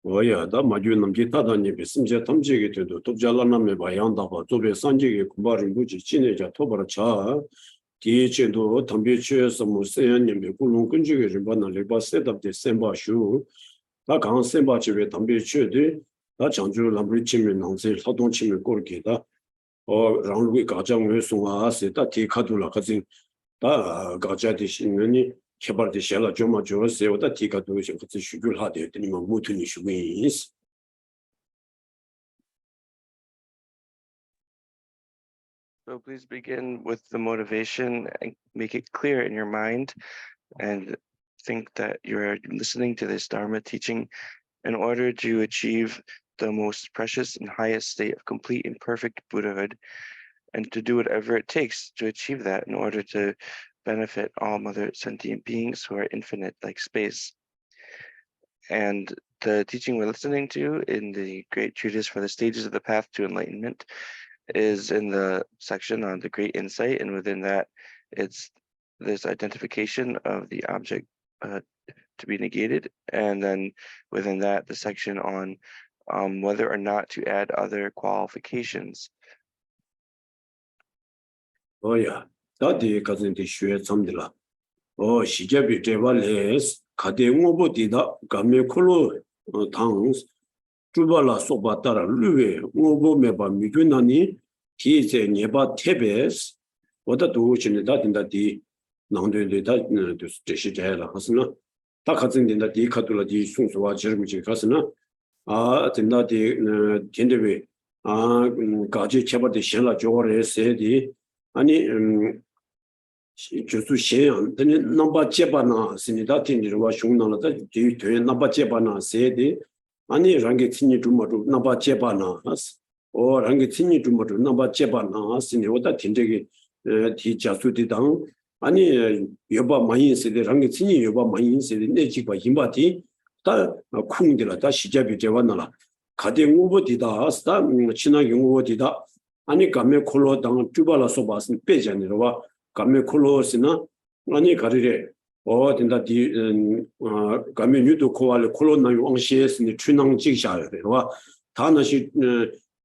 오야 다 마주 남지 타다니 비심제 탐지게 되도 독자라남에 바양다바 조베 산지게 구바를 무지 진해자 토바라 차 디체도 탐비치에서 무세연님이 굴론 근지게 좀 받는 레바세답데 셈바슈 다 강한 셈바치베 탐비치에데 다 장주 람리 치면 남세 사동 치면 꼴게다 랑루이 가정을 송아세 다 디카둘라 가진 다 가자디 신년이 개발돼 샬라 좀 좋으세요. 다 티가도 이제 같이 수교를 하되 했더니 뭐 무튼이 수고인스. So please begin with the motivation and make it clear in your mind and think that you're listening to this Dharma teaching in order to achieve the most precious and highest state of complete and perfect Buddhahood, and to do whatever it takes to achieve that in order to benefit all mother sentient beings who are infinite like space. And the teaching we're listening to in the Great Treatise for the Stages of the Path to Enlightenment is in the section on the Great Insight, and within that, it's this identification of the object to be negated, and then within that, the section on whether or not to add other qualifications. Oh yeah, 다디 가진데 슈에 참들라. 시제비 제발레스 가데응오보디다 가메콜로 당 주발라 소바따라 루에 오보메바 미균나니 기제 네바 테베스 보다 도우치니다 된다디 나온데다 되시제라 하스나 다 가진된다 디카둘라 디 순수와 저르무지 가스나 된다디 텐데베 가지 제바디 셴라 조거레 세디 아니 주수 시행 근데 넘바 제바나 신이다 tindirwa 슝나라다 뒤에 넘바 제바나 세디 아니 랑게 친이 주마도 넘바 제바나 랑게 친이 주마도 넘바 제바나 신이 오다 tin데기 디 자수디당 아니 여바 많이 세디 랑게 친이 여바 많이 세디 내지바 힘바디 다 쿵들라 다 시잡이 제바나라 가대 우버디다 스타 친나 용우버디다 아니 가메 콜로 당 주발라서 봤으면 빼잖아요. 가메 콜로스나 아니 가리래 된다 디 가메 뉴도 코알 콜로나 왕시에스니 추낭 직샤르와 다나시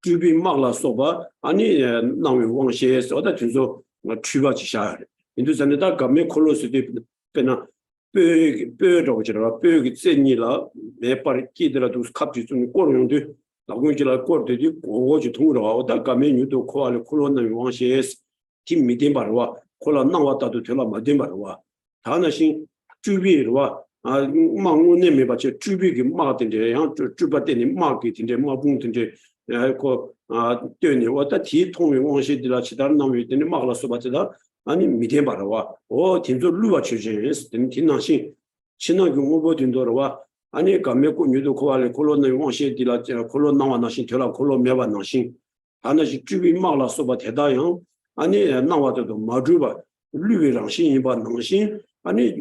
주비 막라서 봐 아니 나위 왕시에스 어다 준소 추바 직샤 인도산에다 가메 콜로스디 페나 뼈로 저라 뼈기 쩨니라 매파리 끼더라도 갑지 좀 꼬르는데 나군지라 꼬르더디 고고지 통으로 어다 가메 뉴도 코알 콜로나 왕시에스 팀 미데바르와 콜라 나왔다도 되라 마데마르와 다나신 주비르와 망고네 메바체 주비기 마든데 양 주바데니 마케팅데 마붕든데 고 되니 왔다 디 통위 원시들라 치다는 나위드니 마글라서 바체다 아니 미데바르와 팀조 루와 추제스 팀나신 신나게 오버딘도르와 아니 가메고 뉴도 코알레 콜로나 원시들라 콜로 나와나신 되라 콜로 메바나신 다나신 주비 마글라서 바테다양 아니 나와도 마주바 루이랑 신이바 능신 아니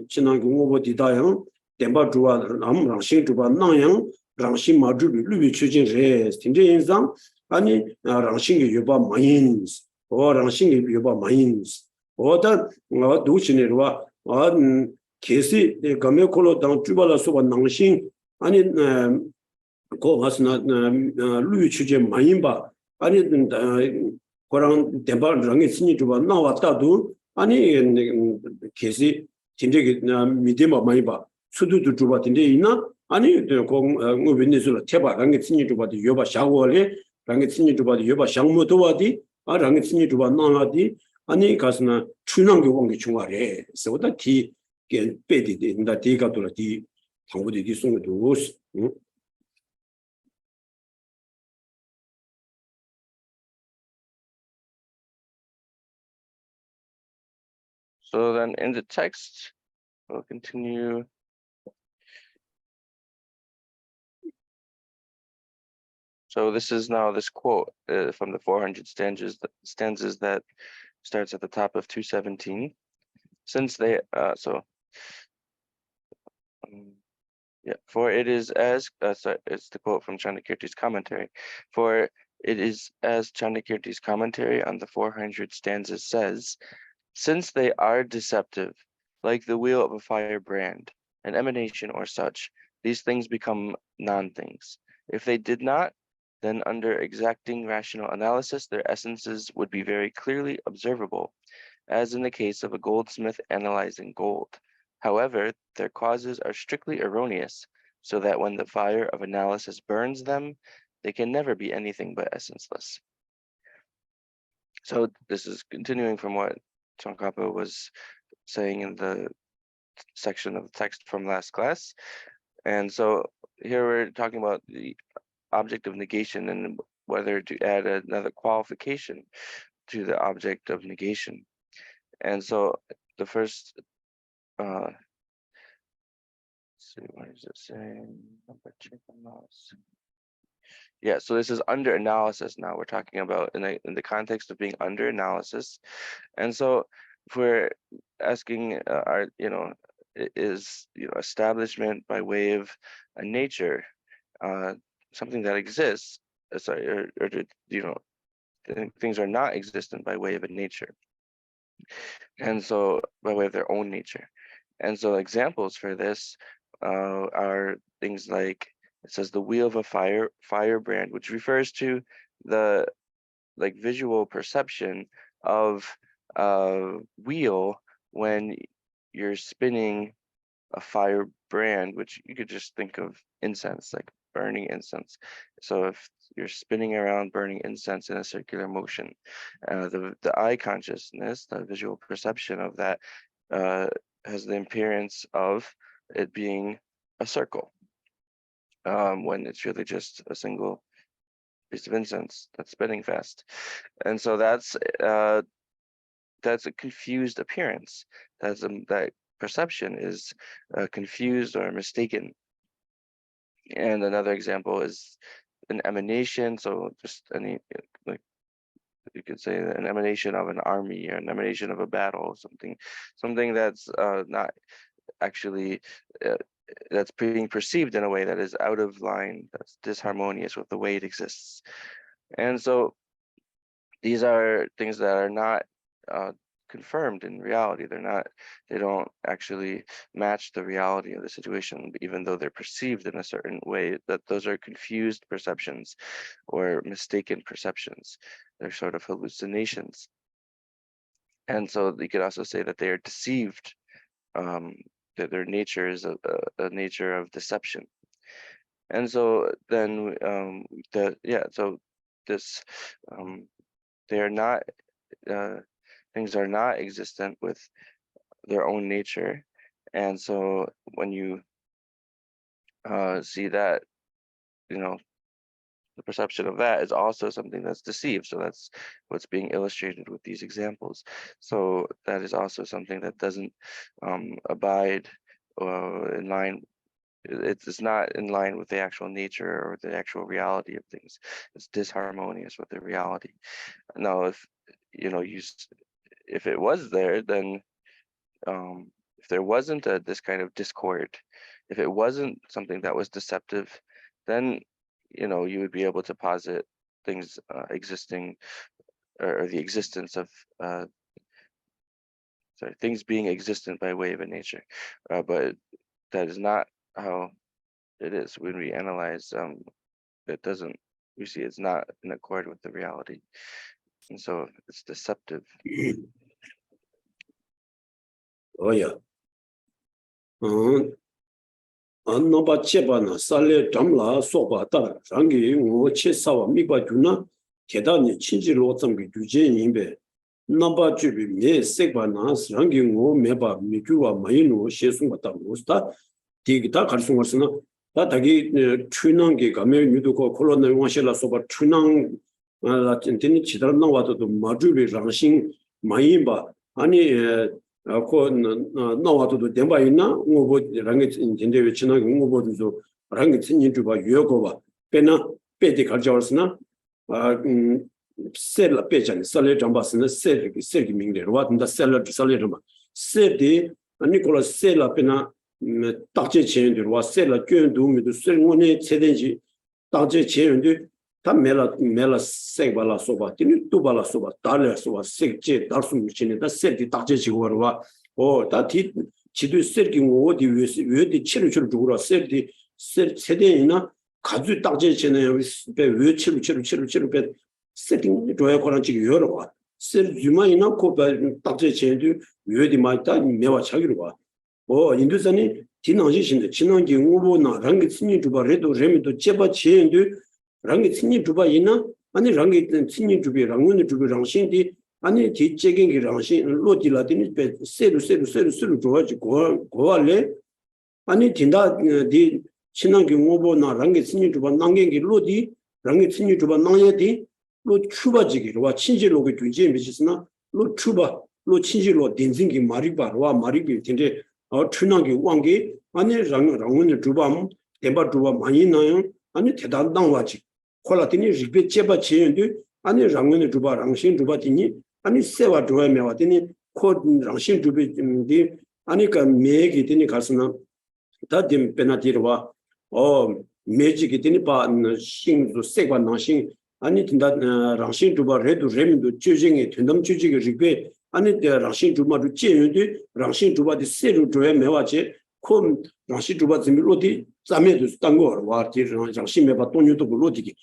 지난 공부 디다양 덴바 주와 남랑 신주바 나양 랑신 마주비 루이 추진레 진짜 인상 아니 랑신이 유바 마인스 랑신이 유바 마인스 오다 도시네로와 계시 가메콜로 당 주발라 소바 능신 아니 고 가스나 루이 추진 마인바 아니 그런 대발랑이 신이 주바 나왔다도 아니 계시 진짜게 미디마 많이 봐 수두도 주바인데 있나 아니 그 웬네슬라 테바랑이 신이 주바도 여바 샤고래 랑이 신이 주바도 여바 샹모도 와디 랑이 신이 주바 나와디 아니 가스나 추낭교 공기 중화래 그래서 디 빼디데 인다 디가 돌아디 당부디 디 송도 So then in the text, we'll continue. So this is now this quote from the 400 stanzas that starts at the top of 217. Since they, for it is as, it's the quote from Chandakirti's commentary. For it is as Chandakirti's commentary on the 400 stanzas says, since they are deceptive, like the wheel of a firebrand, an emanation or such, these things become non-things. If they did not, then under exacting rational analysis, their essences would be very clearly observable, as in the case of a goldsmith analyzing gold. However, their causes are strictly erroneous, so that when the fire of analysis burns them, they can never be anything but essenceless. So this is continuing from what Tsongkhapa was saying in the section of the text from last class. And so here we're talking about the object of negation and whether to add another qualification to the object of negation. And so the first, let's see, what is it saying? Yeah, so this is under analysis now. We're talking about in the context of being under analysis. And so if we're asking, is establishment by way of a nature, something that exists, things are not existent by way of a nature. And so by way of their own nature. And so examples for this are things like, it says the wheel of a firebrand, which refers to the visual perception of a wheel when you're spinning a firebrand, which you could just think of incense, like burning incense. So if you're spinning around burning incense in a circular motion, the eye consciousness, the visual perception of that has the appearance of it being a circle, when it's really just a single piece of incense that's spinning fast. And so that's a confused appearance. That perception is confused or mistaken. And another example is an emanation. So just any, like you could say an emanation of an army or an emanation of a battle, something that's not actually that's being perceived in a way that is out of line, that's disharmonious with the way it exists. And so these are things that are not confirmed in reality. They don't actually match the reality of the situation, even though they're perceived in a certain way. That those are confused perceptions or mistaken perceptions. They're sort of hallucinations. And so you could also say that they are deceived, that their nature is a nature of deception. And so then they are not, things are not existent with their own nature. And so when you see that, the perception of that is also something that's deceived. So that's what's being illustrated with these examples. So that is also something that doesn't abide in line. It's not in line with the actual nature or the actual reality of things. It's disharmonious with the reality. Now, if if it was there, then if there wasn't this kind of discord, if it wasn't something that was deceptive, then you would be able to posit things existing, or the existence of things being existent by way of a nature. But that is not how it is. When we analyze, we see it's not in accord with the reality. And so it's deceptive. Oh yeah. Annoba chebana sale damla soba da rangi ngo che sawa miba juna kedani chinjilo zamgi duje yinbe namba jubi me sekbana rangi ngo meba mijuwa mayino shesunga da usta digita kalsungasna da dagi chunangi game nyuduko kolona washela soba chunang la tintini chidar nawato majubi rangsing mayimba ani ko 나와도 된바 있나 뭐 랑게 인데 외치나 뭐도 랑게 신인 주바 유여고바 배나 배디 가져왔으나 셀라 배전 설레 점바스는 셀기 민데 와든다 셀라 좀 셀디 아니콜라 셀라 배나 딱제 체인들 와 셀라 견도미도 셀문에 세대지 딱제 체인들 다 메라 세발라 소바 티니 투발라 소바 달레 소바 sekje 달숨 미치네 다 셀디 딱제 지고와 다티 지도 셀기 어디 위에디 치료를 주고라 셀디 세대이나 가주 딱제 전에 왜 치료 세팅 줘야 거랑 지금 여러 와 유마이나 코바 딱제 전에 왜디 마다 매와 차기로 와 인도산이 지난지신데 지난지 오보나 랑기 친이 두바레도 레미도 제바 지엔도 랑기 친이 두바이나 아니 랑기 친이 두비 랑문의 두비 랑신디 아니 뒤째긴 랑신 로디라디니 세루 좋아지 고알레 아니 딘다 디 친한 경우보나 랑게 친이 두바 남겐기 로디 랑게 친이 두바 남예디 로 추바지기로 와 친지로게 뒤제 미시스나 로 추바 로 친지로 딘징기 마리바와 마리비 딘데 추나기 왕기 아니 랑원의 두밤 덴바 두바 많이 나요 아니 대단당 와지 콜라티니 리베 제바 지연데 아니 랑원의 두바 랑신 두바티니 아니 세와 두바 메와티니 코 랑신 두비디 아니 그 메기 되니 가스나 다딤 페나티르와 메지기 되니 바 신도 세과 나신 아니 딘다 랑신 두바 레도 레민도 주징이 된담 주지기 리베 아니 랑신 두마도 제연데 랑신 두바디 세루 조에 메와제 콤 랑신 두바 짐로디 자메도 땅거 와티 랑신 메바 돈유도 로디기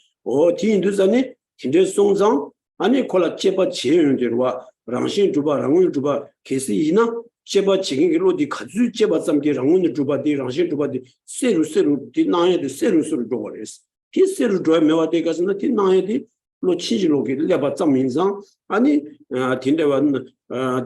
디인도자네 진짜 송장 아니 콜라 제바 제연데와 랑신 두바 랑운 두바 계시이나 제바 지긴 로디 가주 제바 삼게 랑운 두바디 랑신 두바디 세루 디나에도 세루 조거레스 티 세루 조에 메와데 가스나 디나에디 로 치지로게 레바 잠민상 아니 딘데완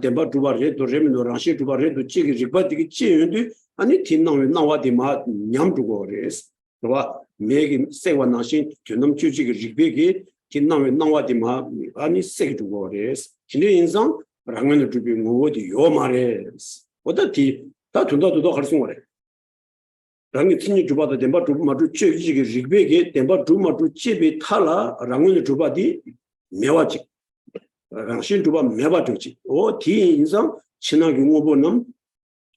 덴바 두바레 도레미노 랑시 두바레도 치기 리바디기 치연데 아니 딘나웨 나와디 마 냠두고레스 도와 메기 세와나신 균놈 주지기 리베기 딘나웨 나와디 마 아니 세두고레스 진의 인상 랑면을 두비 뭐디 요마레스 어다티 다 둔다도 할 수 거래 랑이 친이 주바다 덴바 두마주 치기기 리베기 덴바 두마주 치비 탈라 랑면을 주바디 메와지 랑신 두바 메바도지 디 인상 친하게 오보는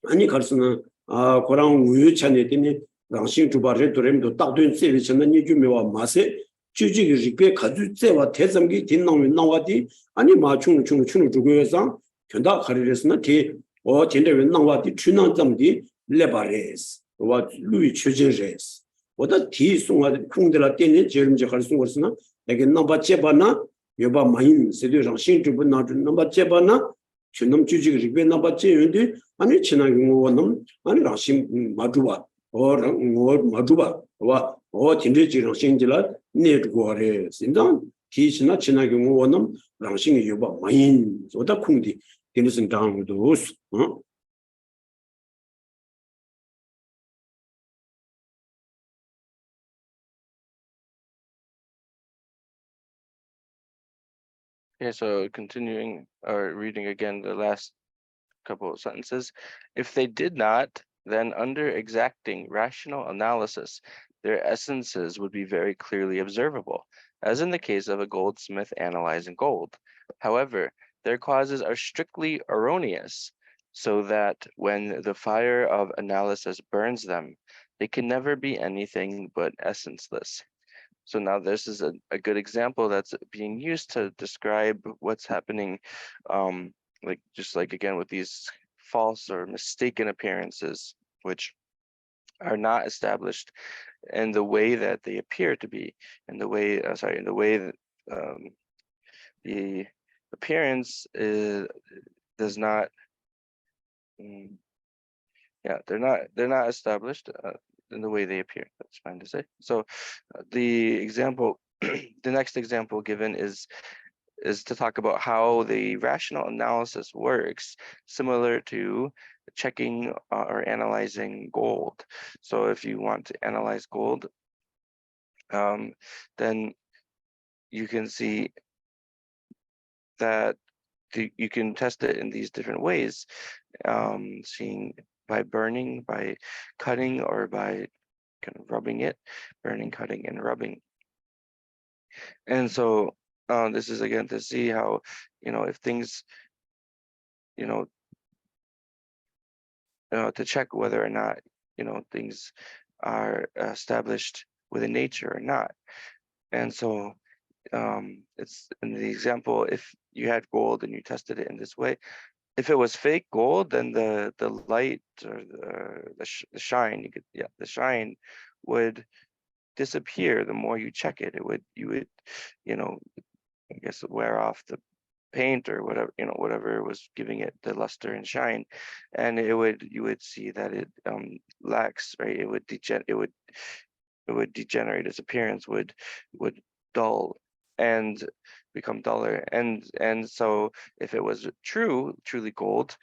아니 갈수는 고랑 우유찬에 되니 랑신 두바를 도렘도 딱된 세비처는 니주메와 마세 주지기 리베 가주 제와 대zam기 딘나위 나와디 아니 마충 주고여서 견다 가리레스나 디 진대위 나와디 춘난점디 레바레스 와 루이 추진레스 오다 디 송아 쿵들라 때니 제름제 갈수 것으나 내게 넘바 제바나 여바 마인 세대랑 신주분 나도 넘바 제바나 춘놈 주지기 리베 넘바 제연디 아니 친하게 오는 아니 라신 마두바 마두바 와 진대지랑 신질라 네드고레 신당 기시나 친하게 오는 랑신이 여바 마인 오다 쿵디 되는 당도 Okay, so continuing or reading again the last couple of sentences. If they did not, then under exacting rational analysis, their essences would be very clearly observable, as in the case of a goldsmith analyzing gold. However, their causes are strictly erroneous, so that when the fire of analysis burns them, they can never be anything but essenceless. So now this is a good example that's being used to describe what's happening, just like again with these false or mistaken appearances, which are not established in the way that they appear to be, in the way that the appearance does not. They're not established in the way they appear. That's fine to say. So the example, the next example given is to talk about how the rational analysis works, similar to checking or analyzing gold. So if you want to analyze gold, then you can see that you can test it in these different ways, seeing by burning, by cutting, or by kind of rubbing it, burning, cutting, and rubbing. And so this is again to see how, if things, to check whether or not, things are established within nature or not. And so it's in the example, if you had gold and you tested it in this way, if it was fake gold, then the light or the shine, the shine would disappear the more you check it. You would, I guess, wear off the paint or whatever, whatever was giving it the luster and shine, and you would see that it lacks, right? It would degenerate. Its appearance would dull and become duller. And so if it was truly gold,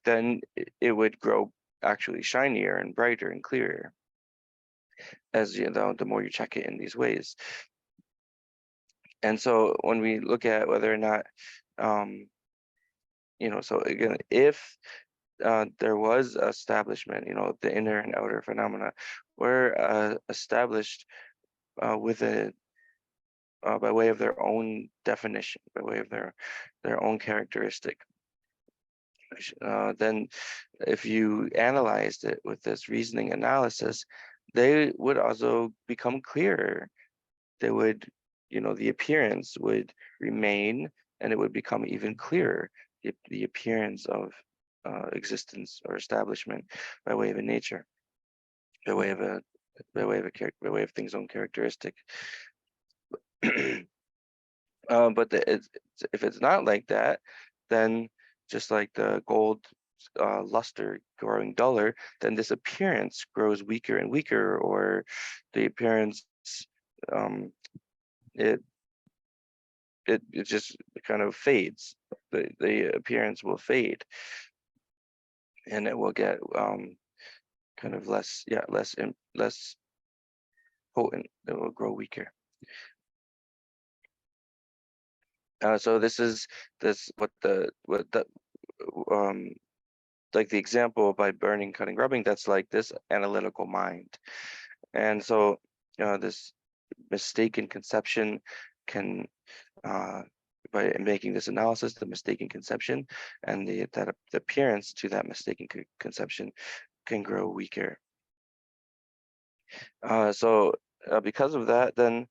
then it would grow actually shinier and brighter and clearer, as the more you check it in these ways. And so when we look at whether or not, so again, if there was establishment, the inner and outer phenomena were established with by way of their own definition, by way of their own characteristic, then if you analyzed it with this reasoning analysis, they would also become clearer. They would, the appearance would remain, and it would become even clearer, the appearance of existence or establishment by way of a nature, by way of things' own characteristic. But if it's not like that, then just like the gold luster growing duller, then this appearance grows weaker and weaker, or the appearance it just kind of fades. The appearance will fade, and it will get kind of less potent. It will grow weaker. So this is what the like the example by burning, cutting, rubbing. That's like this analytical mind, and so this mistaken conception can, by making this analysis, the mistaken conception and the appearance to that mistaken conception can grow weaker. So because of that, then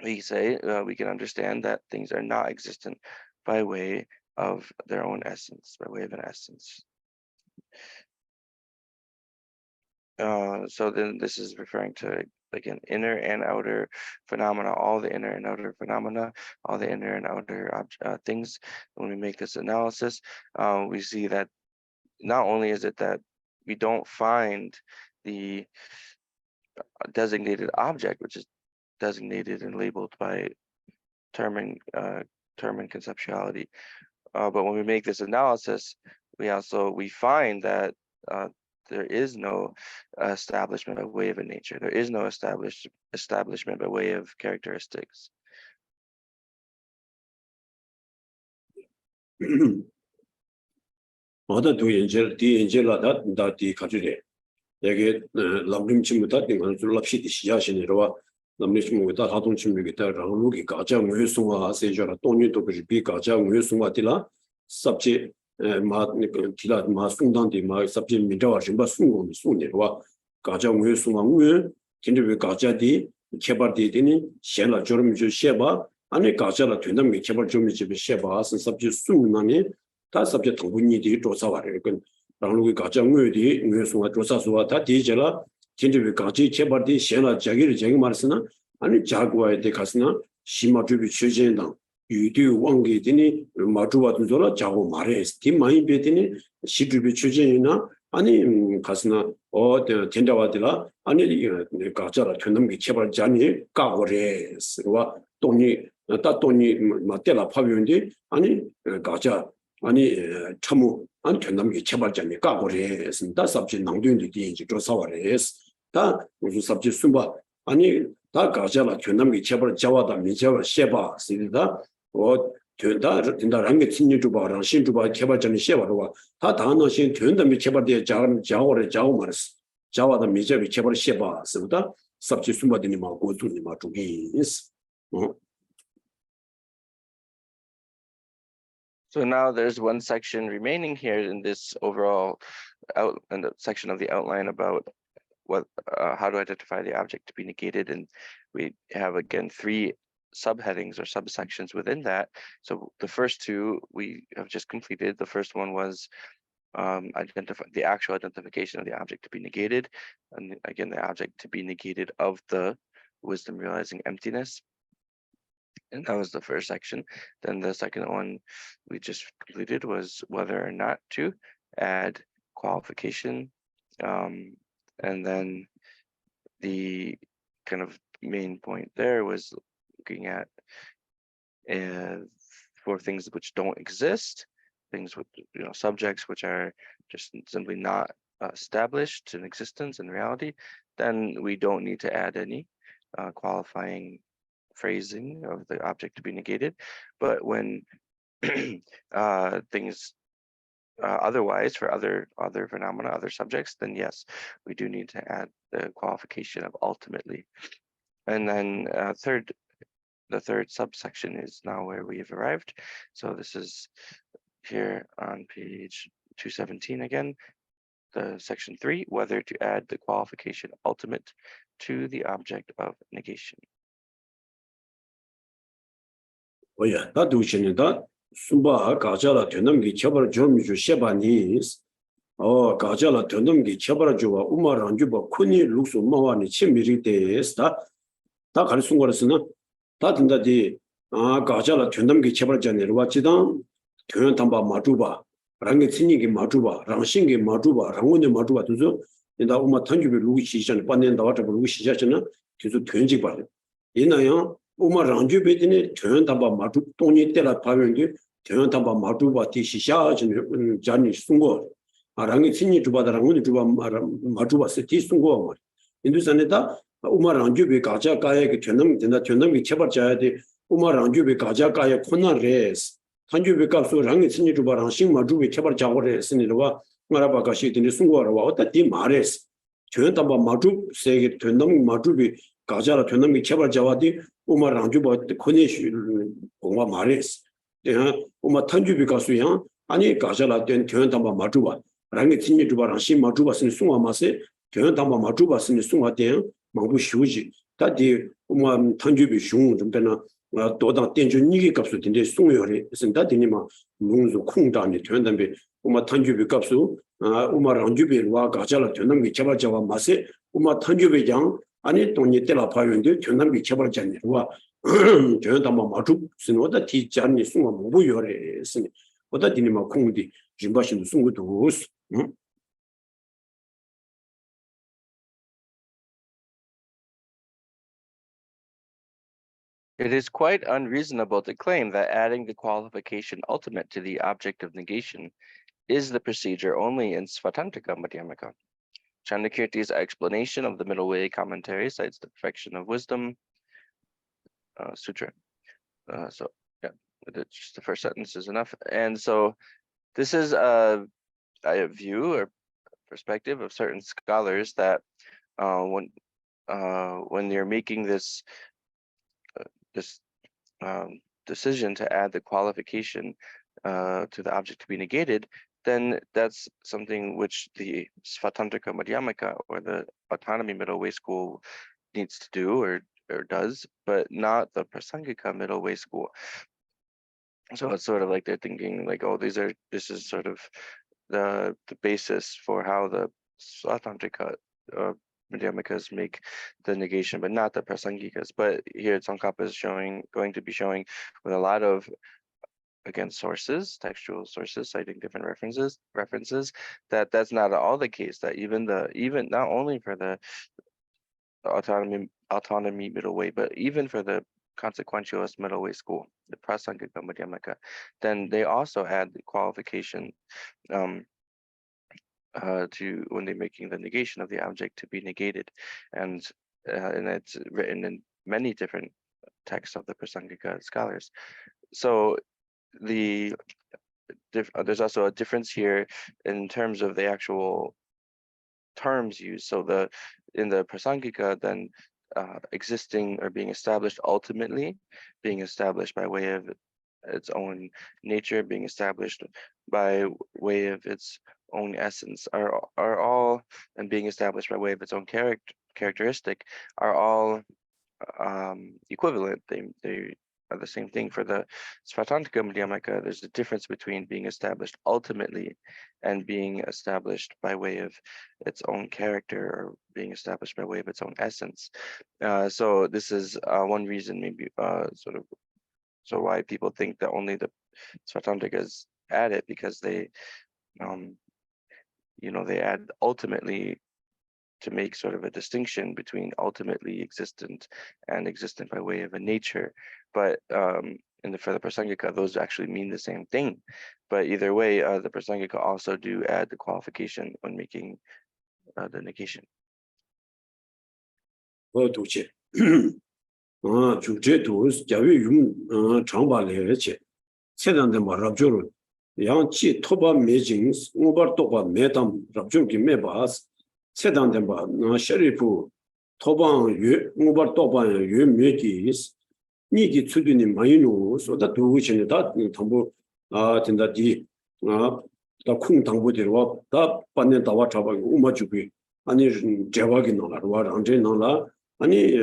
we say we can understand that things are not existent by way of their own essence, by way of an essence. So then this is referring to, again, inner and outer phenomena, all the inner and outer phenomena, all the inner and outer things. When we make this analysis, we see that not only is it that we don't find the designated object, which is designated and labeled by term and conceptuality, but when we make this analysis, we find that there is no establishment by way of a nature. There is no establishment by way of characteristics. 어다 두 연절 뒤 연절라다 다디 가지래 여기 람림 친구다 딩을 줄랍시디 시야신이로와 람림 친구다 하동 친구다 라루기 가장 외송화 세저라 돈이도 비 가장 외송화디라 섭지 마 티라 마 송단디 마 섭지 미자와 심바 송고 송네와 가장 외송화 왜 진짜 가자디 개발디디니 셴라 저름 주 셰바 아니 가자라 된다면 개발 좀 집에 셰바 섭지 송나니 다 섭지 동분이디 조사와를 그 라루기 가장 외디 외송화 조사수와 다 디제라 진짜 가지 개발디 셴라 자기를 자기 말쓰나 아니 자구와에 대 가스나 심마주비 취재당 유디 왕게디니 마주와도 저라 자고 말해 팀마이 베디니 시주비 취재이나 아니 가스나 텐다와들라 아니 가자라 전남기 개발 자니 까고레스와 돈이 맞대라 파비온디 아니 가자 아니 참모 안 전남기 개발자니 까고레스다 삽지 낭도인데 디인지 조사와레스 다 무슨 삽지 숨바 아니 다 가자라 전남기 개발 자와다 미자와 셰바 시리다 된다라는 게 친유주바랑 신주바 개발자는 셰바로와 다 다나신 된다미 개발대 자오래 자오 말스 자와다 미자비 개발 셰바 쓰다 삽지 숨바디니 마 고주니 마 주기스 So now there's one section remaining here in this overall in the section of the outline about how to identify the object to be negated, and we have again three subheadings or subsections within that. So the first two we have just completed. The first one was identify the actual identification of the object to be negated, and again the object to be negated of the wisdom realizing emptiness. And that was the first section. Then the second one we just completed was whether or not to add qualification. And then the kind of main point there was looking at for things which don't exist, things with subjects which are just simply not established in existence in reality, then we don't need to add any qualifying phrasing of the object to be negated. But when things otherwise for other phenomena, other subjects, then yes, we do need to add the qualification of ultimately. And then the third subsection is now where we have arrived. So this is here on page 217 again, the section 3, whether to add the qualification ultimate to the object of negation. 오야 나도 신이다 숨바 가자라 되는게 처벌 좀 주셔바니 가자라 되는게 처벌 줘와 우마랑 줘봐 코니 룩수 마와니 침미리 데스다 다 가르친 거라서는 다 된다디 가자라 되는게 처벌 전에 와지다 되는 담바 마주바 랑게 친이게 마주바 랑신게 마주바 랑원의 마주바 두죠 인다 우마 탄주비 루기 시전에 반년다 와서 루기 시전에 계속 된지 봐 이나요 우마 랑주베드네 전담바 마주 돈이 때라 파면게 전담바 마주바 티시샤 자니 숨고 랑이 친이 주바다랑 오늘 주바 마주바 세티 숨고 인도산에다 우마 랑주베 가자 가에 그 전담 된다 전담이 제발 자야 돼 우마 랑주베 가자 가에 코나레스 탄주베 값소 랑이 친이 주바랑 신 마주베 제발 자고래 스니로와 마라바가 시드니 숨고라와 어디 말레스 전담바 마주 세게 전담 마주베 가자라 되는 제발 자와디 우마 랑주바 코네시 공화 말레스 내가 우마 탄주비 가수야 아니 가자라 된 전담바 마주바 랑이 친이 주바랑 신 마주바 스니 숨와 마세 전담바 마주바 스니 숨와 된 망부 쉬우지 다디 우마 탄주비 슝좀 되나 도당 된주 니기 값수 된데 송요리 선다디니마 농조 콩다니 전담비 우마 탄주비 값수 우마 랑주비와 가자라 되는 게 제발 자와 마세 우마 탄주비장 아니 돈이 때라 파는데 전남비 개발자니와 전담마 마주 신호다 티자니 숨어 뭐 요래 스니 어다 디니마 공디 진바신 숨고도 It is quite unreasonable to claim that adding the qualification ultimate to the object of negation is the procedure only in Svatantrika Madhyamaka. Chandakirti's explanation of the middle way commentary cites the perfection of wisdom sutra. So yeah, just the first sentence is enough. And so this is a view or perspective of certain scholars that when you're making this decision to add the qualification to the object to be negated, then that's something which the Svatantrika Madhyamaka or the autonomy middle way school needs to do or does, but not the Prasangika middle way school. So it's sort of like they're thinking like, oh, this is sort of the basis for how the Svatantrika Madhyamikas make the negation, but not the Prasangikas. But here Tsongkhapa is going to be showing with a lot of, again, sources, textual sources, citing different references, that's not at all the case. That even not only for the autonomy middle way, but even for the consequentialist middle way school, the Prasangika Madhyamaka, then they also add the qualification to when they're making the negation of the object to be negated, and it's written in many different texts of the Prasangika scholars. So there's also a difference here in terms of the actual terms used. So in the Prasangika, then existing or being established ultimately, being established by way of its own nature, being established by way of its own essence, are all, and being established by way of its own characteristic, are all equivalent. They are the same thing. For the Svatantika Madhyamaka, there's a difference between being established ultimately and being established by way of its own character, or being established by way of its own essence. So this is one reason, maybe sort of, so why people think that only the Svatantikas add it, because they they add ultimately to make sort of a distinction between ultimately existent and existent by way of a nature. But for the Prasangika, those actually mean the same thing. But either way, the Prasangika also do add the qualification when making the negation. 세단된바 셰리프 토방 유 모바 토방 유 메기스 니기 추드니 마이노 소다 두고치니다 담보 된다디 다쿵 당보들와 다 반년 다와 잡아 우마주비 아니 제와기 나라와 안제 나라 아니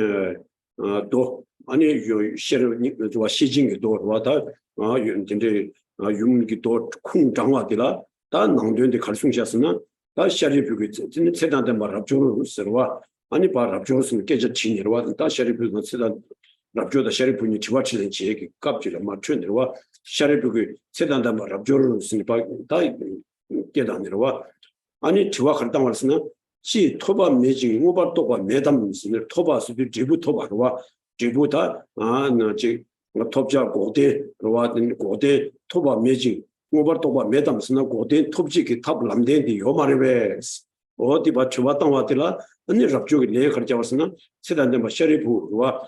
도 아니 요 셰르니 저 시징이 도와다 윤진데 윤기 도쿵 장화들라 다 낭된데 갈숭샤스나 다 샤리프게 진짜 세단데 말합주로 서와 아니 바랍주로스는 깨져 치니로와 다 샤리프는 세단 랍주다 샤리프니 지와치는 지에게 깝지를 맞춘데와 샤리프게 세단데 말합주로스는 다 깨다니로와 아니 지와 갔다 말스는 지 토바 매징 모바 토바 매담스는 토바스도 지부 토바로와 지부다 나지 톱자 고대로와 고대 토바 매징 모바토바 메담스나 고데 톱지기 탑람데디 요마르베 어디 봐 주바당 와들라 아니 잡쪽이 내 가르쳐왔으나 세단데 뭐 셔리부와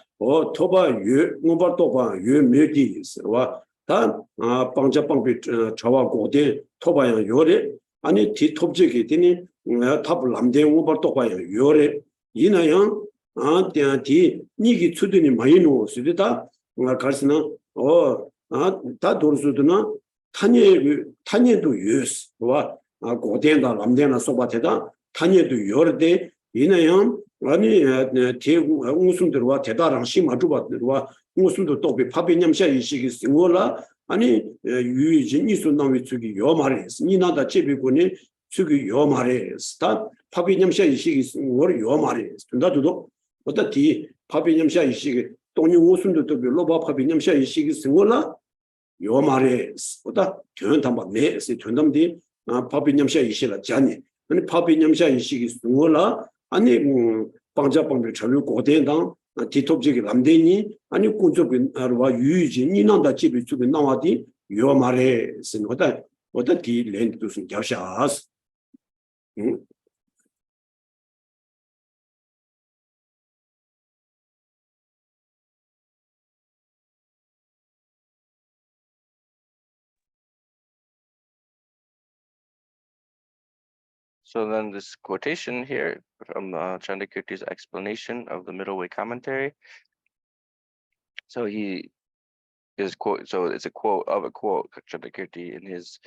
토바 유 모바토바 유 메디스와 다 방자방비 저와 고데 토바야 요래 아니 디 톱지기 되니 탑람데 모바토바 요래 이나양 디 니기 추드니 마이노 수디다 가르스나 다 도르수드나 탄예도 유스 와 고대나 남대나 소바테다 탄예도 요르데 이내양 아니 대구 우승들과 대다랑 심아주바들과 우승도 또 파비냠샤 이식이 생월라 아니 유이진 이순나위 측이 요 말이스 니나다 제비군이 측이 요 말이스 다 파비냠샤 이식이 생월 요 말이스 된다도 어디 파비냠샤 이식이 동료 우승도 또 로바 파비냠샤 이식이 생월라 요 말에 보다 견담바 내세 견담디 파비냠샤 이시라 자니 아니 파비냠샤 이시기 스몰라 아니 방자방비 전류 고대당 디톱지기 남대니 아니 군족과 유유진이 난다 집이 주변 나와디 요 말에 쓴 거다 디 렌투스 겨샤스 So then this quotation here from Chandakirti's explanation of the middle way commentary. So he is quote. So it's a quote of a quote Chandakirti in his.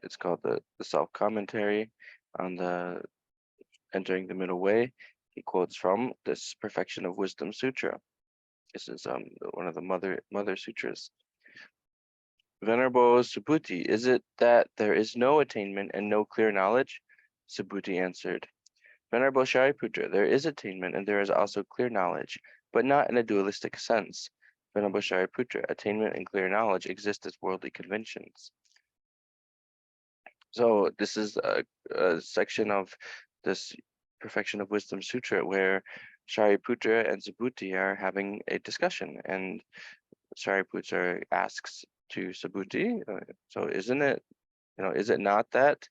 It's called the self commentary on the entering the middle way. He quotes from this Perfection of Wisdom Sutra. This is one of the mother sutras. Venerable Subhuti, is it that there is no attainment and no clear knowledge? Subhuti answered, Venerable Shariputra, there is attainment and there is also clear knowledge, but not in a dualistic sense. Venerable Shariputra, attainment and clear knowledge exist as worldly conventions. So this is a section of this Perfection of Wisdom Sutra where Shariputra and Subhuti are having a discussion, and Shariputra asks to Subhuti, so isn't it, is it not that,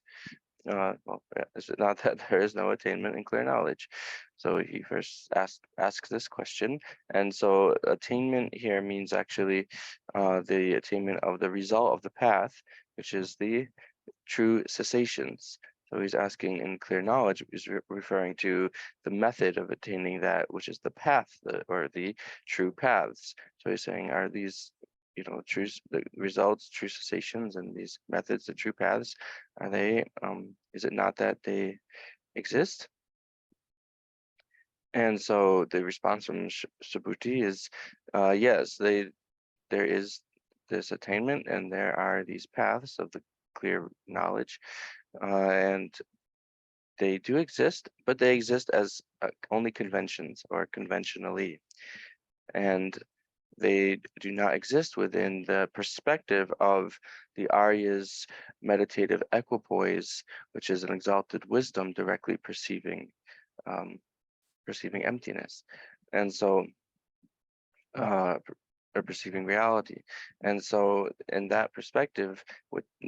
is it not that there is no attainment and clear knowledge? So he first asks this question, and so attainment here means actually the attainment of the result of the path, which is the true cessations. So he's asking in clear knowledge is referring to the method of attaining that, which is the path, or the true paths. So he's saying, are these true the results, true cessations, and these methods, the true paths, are they? Is it not that they exist? And so the response from Subhuti is, yes, there is this attainment, and there are these paths of the clear knowledge, and they do exist, but they exist as only conventions or conventionally, and they do not exist within the perspective of the Arya's meditative equipoise, which is an exalted wisdom directly perceiving emptiness, and so or perceiving reality. And so in that perspective,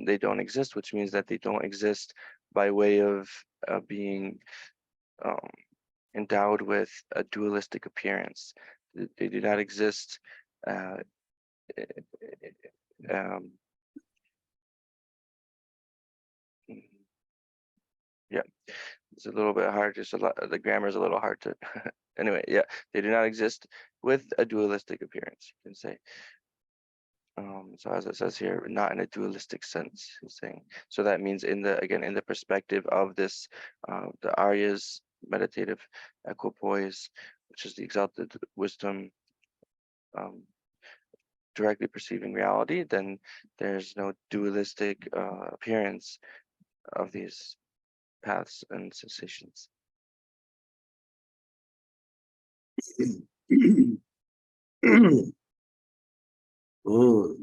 they don't exist, which means that they don't exist by way of being endowed with a dualistic appearance. They do not exist yeah, it's a little bit hard, the grammar is a little hard to anyway, yeah, they do not exist with a dualistic appearance, you can say. So as it says here, not in a dualistic sense, he's saying. So that means in the perspective of this, the Arya's meditative equipoise, which is the exalted wisdom, directly perceiving reality, then there's no dualistic appearance of these paths and sensations.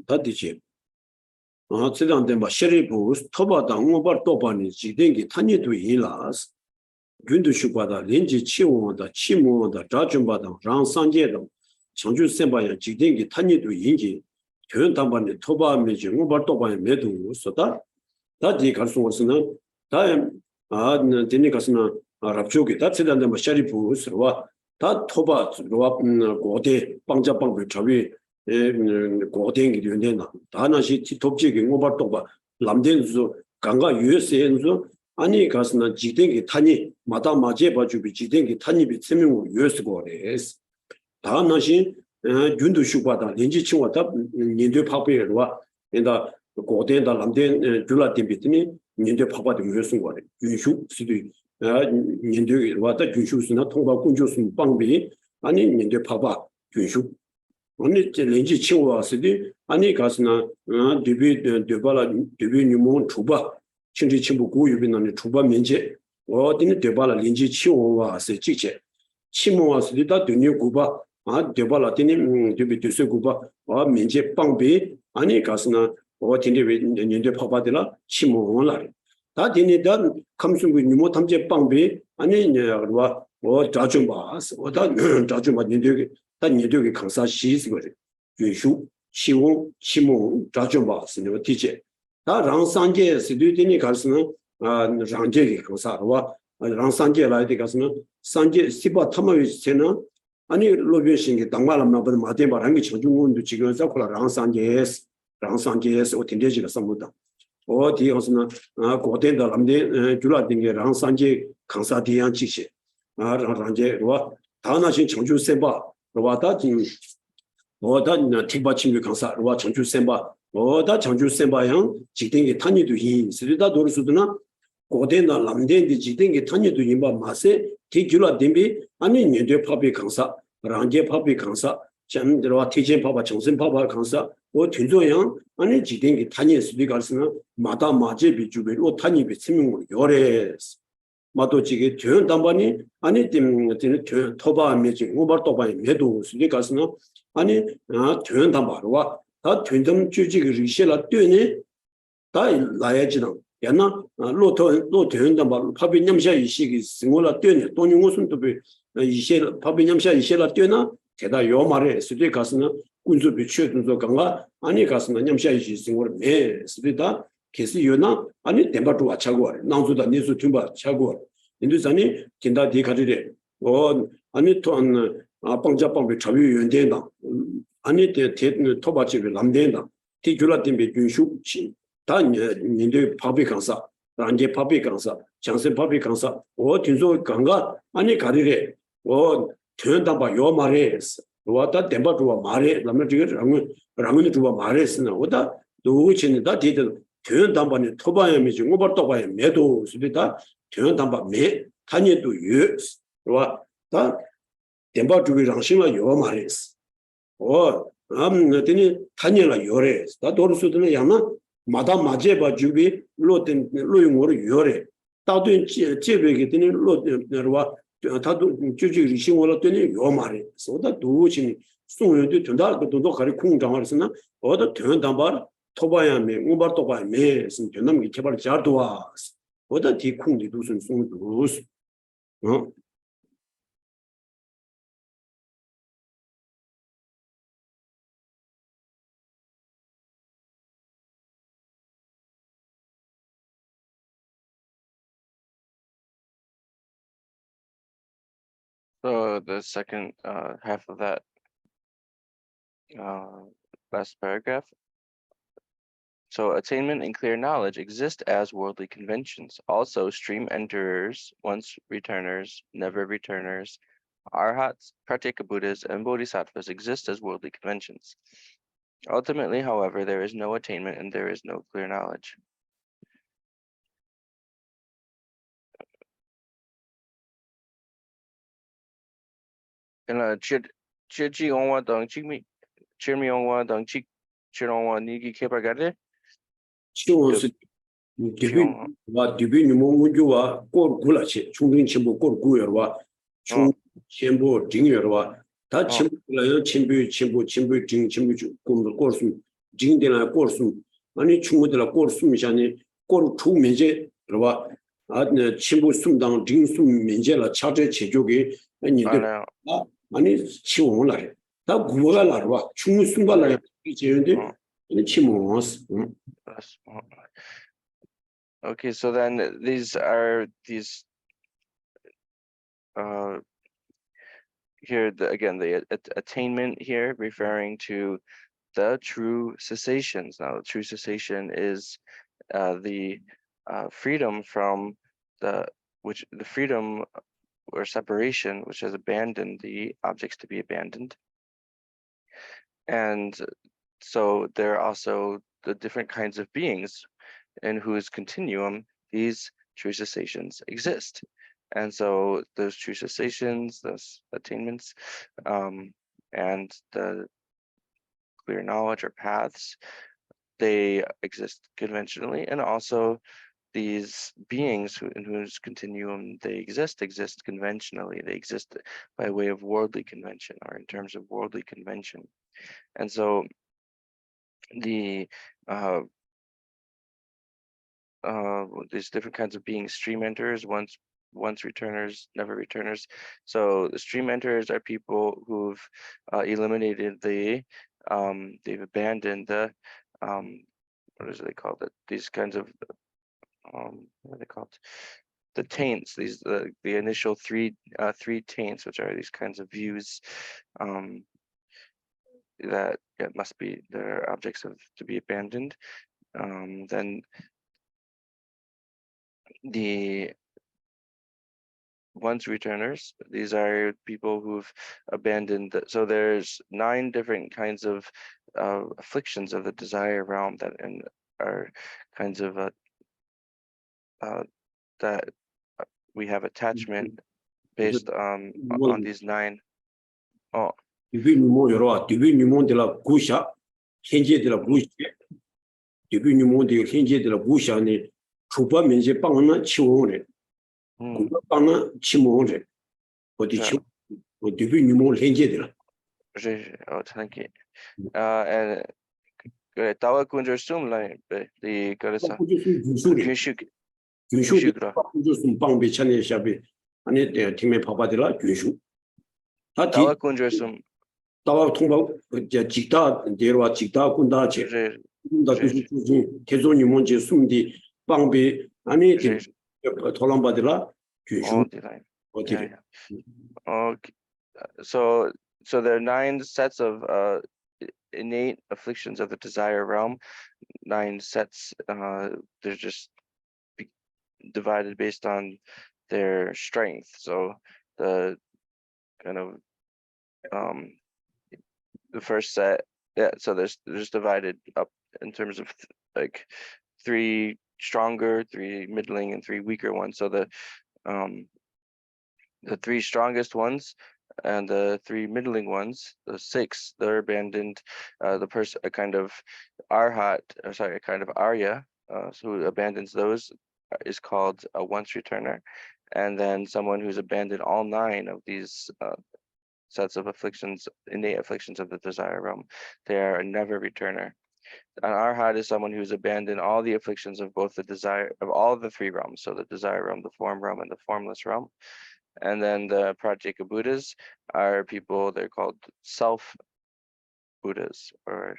다디지. 지dan denba sheribu toba da ngobar toba ni jidengi tanyidu yilas. Gundu shubada lenji chiwo da chimo da rajumba da rang sanje da changju senba ya jidengi tanyidu yingi tyon tamba ni toba meji ngobar toba ya medu soda. Dadi karsu wasana da dini kasana rabchoki da zidan denba sheribu sirwa da toba rwa gode bangja bangbe chawi 고dengi 되는데나 다나시 톱지기 ngobartoba 람den수 강가 유에스엔수 아니 가스나 지dengi 타니 마다 마제 봐주비 지dengi 타니비 세명우 유에스고레스 다나시 균도 슈바다 렌지 친와다 년도 파베르와 인다 고den다 람den 줄라팀비트니 년도 파바도 유에스고레 윤슈 시도 년도 와다 윤슈스나 통과 군조스 방비 아니 년도 파바 윤슈 아니 렌지 치고 왔으니 아니 가스나 데비 뉴몬 투바 친지 친구 고유빈나니 투바 면제 어디는 데발라 렌지 치고 왔어 직제 치모 왔으니 다 드뉴 고바 데발라 데니 데비 드세 고바 면제 빵비 아니 가스나 어디는 년제 파바들라 치모라 다 데니다 감순구 뉴모 탐제 빵비 아니 와 자중바 어다 자중바 년제 다 니도게 강사 시스거든 윤슈 치wo 치모 자좀바 스네 티제 다 랑상제 스드디니 갈스는 랑제게 강사와 랑상제 라이데 가스는 상제 시바 타마위세는 아니 로베싱게 당말람나 버 마데바랑 게 청중원도 지금 자콜라 랑상제스 어딘데지가 삼무다 어디 가스는 고된다 람데 줄라딩게 랑상제 강사 디양 지시 랑제와 다나신 청주 세바 로바다 진 뭐다 티바침비 강사 로바 청주 셈바 뭐다 청주 셈바양 지dengi 탄이도 히 스리다 도르수드나 고데나 람데디 지dengi 탄이도 임바 마세 티줄라 뎀비 아니 년대 파비 강사 랑제 파비 강사 전들와 티제 파바 정신 파바 강사 뭐 튼조양 아니 지dengi 탄이 스리 갈스나 마다 마제 비주베로 탄이비 스밍으로 요레스 마도지게 전 담반이 아니 띵 토바 메지 오버 토바이 메도 스리 가스나 아니 전 담바로와 다 전점 주지 리셀라 뛰네 다 라야지나 야나 로토 담바 파비 냠샤 이시기 스몰라 뛰네 돈이 무슨 도비 이시 파비 냠샤 이시라 뛰나 게다 요 말에 스리 가스나 군수 비추든서 강가 아니 가스나 냠샤 이시 스몰 메 스리다 계시 요나 아니 덴바도 와차고 나우주다 니수 tum바 차고 인도산이 긴다 디카리레 아니 또한 방자방비 자유 연대나 아니 대 토바집이 남대나 티줄라팀비 준슈치 다 년대 파비 강사 란제 파비 강사 장세 파비 강사 딘소 강가 아니 가리레 전담바 요 말에스 와다 덴바도 말에 남는 지금 랑은 주바 말에스나 오다 누구친다 디들 전담바니 토바야미지 오버토바야 메도 수비다 전담바 메 타니도 유 와다 Demba to be Ranshima Yomaris. Or Tini Tanyela Yores, that also Yana, Madame Majeba Jubi, Lotin Luing or Yore. Tadun Chebekitini Lotin Tadu Juju Rishimola Tini Yomari. So that do soon to that, but do Kari Kung Jamarsana, or the turn Dambar, Tobayame, Umbar Tobayame, some Tunam Kebar Jarduas, or the Tikung do some soon to lose. So the second half of that last paragraph. So attainment and clear knowledge exist as worldly conventions. Also, stream enterers, once returners, never returners, arhats, pratyeka Buddhas, and bodhisattvas exist as worldly conventions. Ultimately, however, there is no attainment and there is no clear knowledge. Dibinimounjuwa kor gulache, chungring chimbo kor guyarwa, chung chimbo dingyarwa, ta chimbo layan chimbo ding chimbo kumdo korsum, ding dina korsum, ani chungo dila korsum shani, kor chu menje rwa, chimbo sumdang ding sum menje la chaje chejoge, ani chiwong lare, ta guwa larwa, chungo sumba layan, ani chiwong. Okay, so then these are here again the attainment here referring to the true cessations. Now, the true cessation is the freedom from the freedom or separation, which has abandoned the objects to be abandoned. And so there are also the different kinds of beings in whose continuum these true cessations exist. And so those true cessations, those attainments, and the clear knowledge or paths, they exist conventionally, and also these beings in whose continuum they exist conventionally. They exist by way of worldly convention or in terms of worldly convention. And so the these different kinds of beings, stream enterers, once returners, never returners. So the stream enterers are people who've eliminated they've abandoned the what is it they called it? These kinds of what are they called? The taints. These the initial three taints, which are these kinds of views that must be they're objects of to be abandoned. Then the once returners, these are people who've abandoned so there's 9 different kinds of afflictions of the desire realm that are kinds of that we have attachment based on these 9. Dibinimo yorwa, dibinimo de la gusha, henje de la gusha, dibinimo de henje de la gusha ni chupa menje pangna chiwone, gupa pangna chimone, odi chiw, dibinimo henje de la. Oh, thank you. And tawa kunjer sum lai the karasa. Gyunshu sum pangbe chane shabe, ane tingme papadela gyunshu. Tawa kunjer sum. Tawa 통바 직다 내려와 직다 군다체 군다 주지 계존이 뭔지 숨디 방비 아니 돌아받으라 규슈 어디래. Okay, so there are 9 sets of innate afflictions of the desire realm. 9 sets. They're just divided based on their strength. So the kind of the first set, so there's divided up in terms of like 3 stronger, 3 middling, and 3 weaker ones. So the 3 strongest ones and the three middling ones, the six, they're abandoned. The person, a kind of arhat, or sorry, a kind of arya, who abandons those is called a once returner. And then someone who's abandoned all nine of these sets of afflictions, innate afflictions of the desire realm, they are a never returner. An arhat is someone who's abandoned all the afflictions of both the desire of all the three realms, so the desire realm, the form realm, and the formless realm. And then the Pratyeka Buddhas are people, they're called self Buddhas, or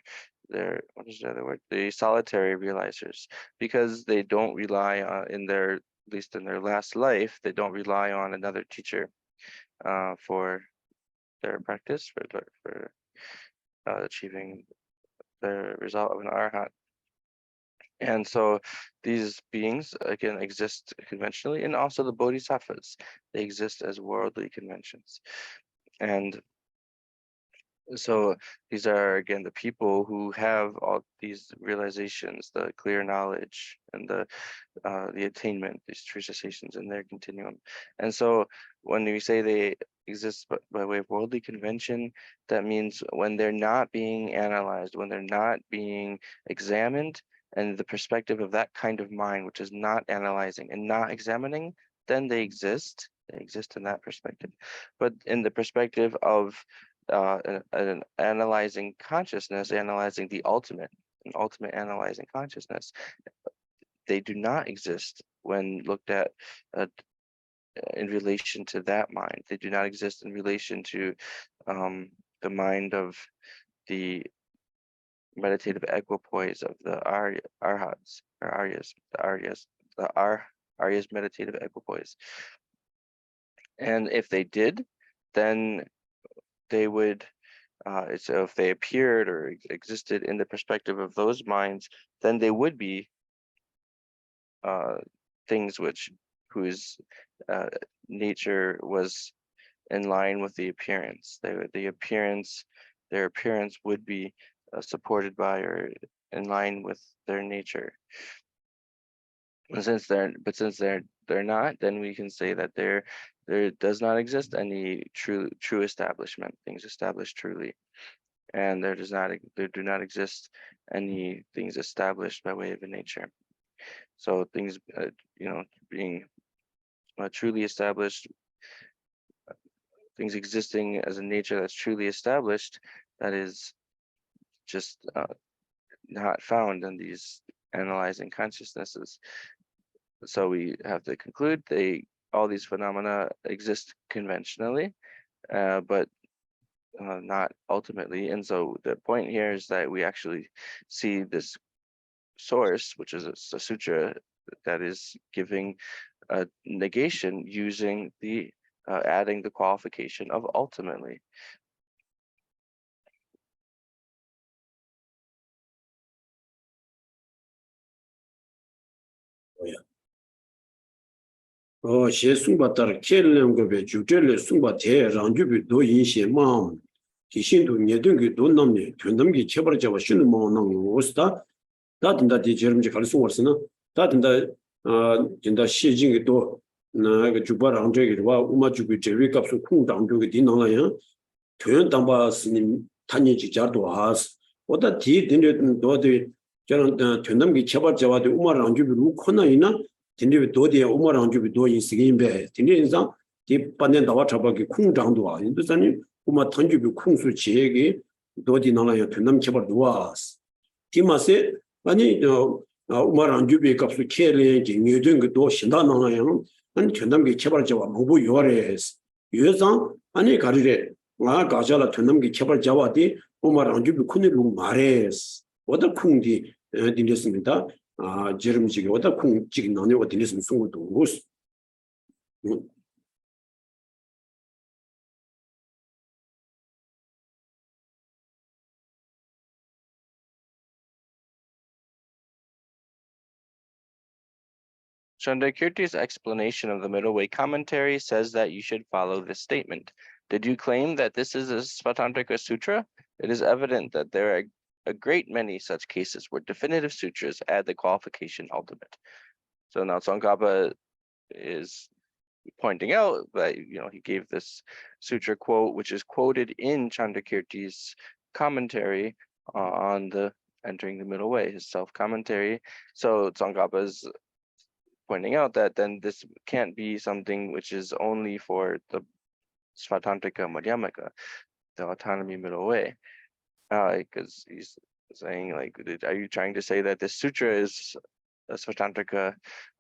they're, what is the other word? The solitary realizers, because they don't rely on, in their, at least in their last life, they don't rely on another teacher for their practice, for achieving the result of an arhat. And so these beings, again, exist conventionally, and also the bodhisattvas, they exist as worldly conventions. And so these are, again, the people who have all these realizations, the clear knowledge, and the attainment, these true cessations in their continuum. And so when we say they exist by way of worldly convention, that means when they're not being analyzed, when they're not being examined, and the perspective of that kind of mind, which is not analyzing and not examining, then they exist. They exist in that perspective. But in the perspective of an analyzing consciousness, analyzing the ultimate, an ultimate analyzing consciousness, they do not exist when looked at in relation to that mind. They do not exist in relation to the mind of the meditative equipoise of the arhats or aryas, aryas meditative equipoise. And if they did, then they would. So if they appeared or existed in the perspective of those minds, then they would be things whose nature was in line with the appearance. Their appearance would be supported by or in line with their nature. And since they're not, then we can say that there does not exist any true establishment, things established truly, and there do not exist any things established by way of a nature. So things, being truly established, things existing as a nature that's truly established, that is just not found in these analyzing consciousnesses. So we have to conclude all these phenomena exist conventionally, but not ultimately. And so the point here is that we actually see this source, which is a sutra that is giving a negation using the adding the qualification of ultimately. xie sungpa tar kye lam gobe jukde le sungpa te rangju bi do yin xie maam ki xin tu nye dung ki do nam ne tuandam ki chebar jaba shinu maam nang os ta tinda di jerim je kalsang warsana ta tinda xie jing ki do na jukpa rangju ki rwa uma jukbi jewi kapsu kung rangju ki di nang la yang tuyan tangpa sinim tanyi ji jar do haas oda di dinde do di tuandam ki chebar jaba di uma rangju bi ru kona ina tindibi 도디에 오마랑 주비 도 인식인배 tindibi 인상 디 반년 나와 잡아기 쿵장도 와 인도산이 오마 던주비 쿵수 지역이 도디 나라야 된남 개발 도와스 디마세 아니 오마랑 주비 값수 케레 기뉴든 그도 신다 나라야 아니 된남기 개발 자와 모부 요래스 유상 아니 가리래 나 가자라 된남기 개발 자와디 오마랑 주비 쿤이루 마레스 오다 쿵디 딘데스입니다 제름지게 오다 쿵지기 나네 어디서 숨고도 오스 Chandrakirti's explanation of the Middle Way commentary says that you should follow this statement. Did you claim that this is a Svatantrika Sutra? It is evident that there are a great many such cases where definitive sutras add the qualification ultimate. So now Tsongkhapa is pointing out that he gave this sutra quote, which is quoted in Chandrakirti's commentary on the entering the middle way, his self-commentary. So Tsongkhapa is pointing out that then this can't be something which is only for the Svatantrika Madhyamaka, the autonomy middle way, because he's saying, like, are you trying to say that this sutra is a Svatantrika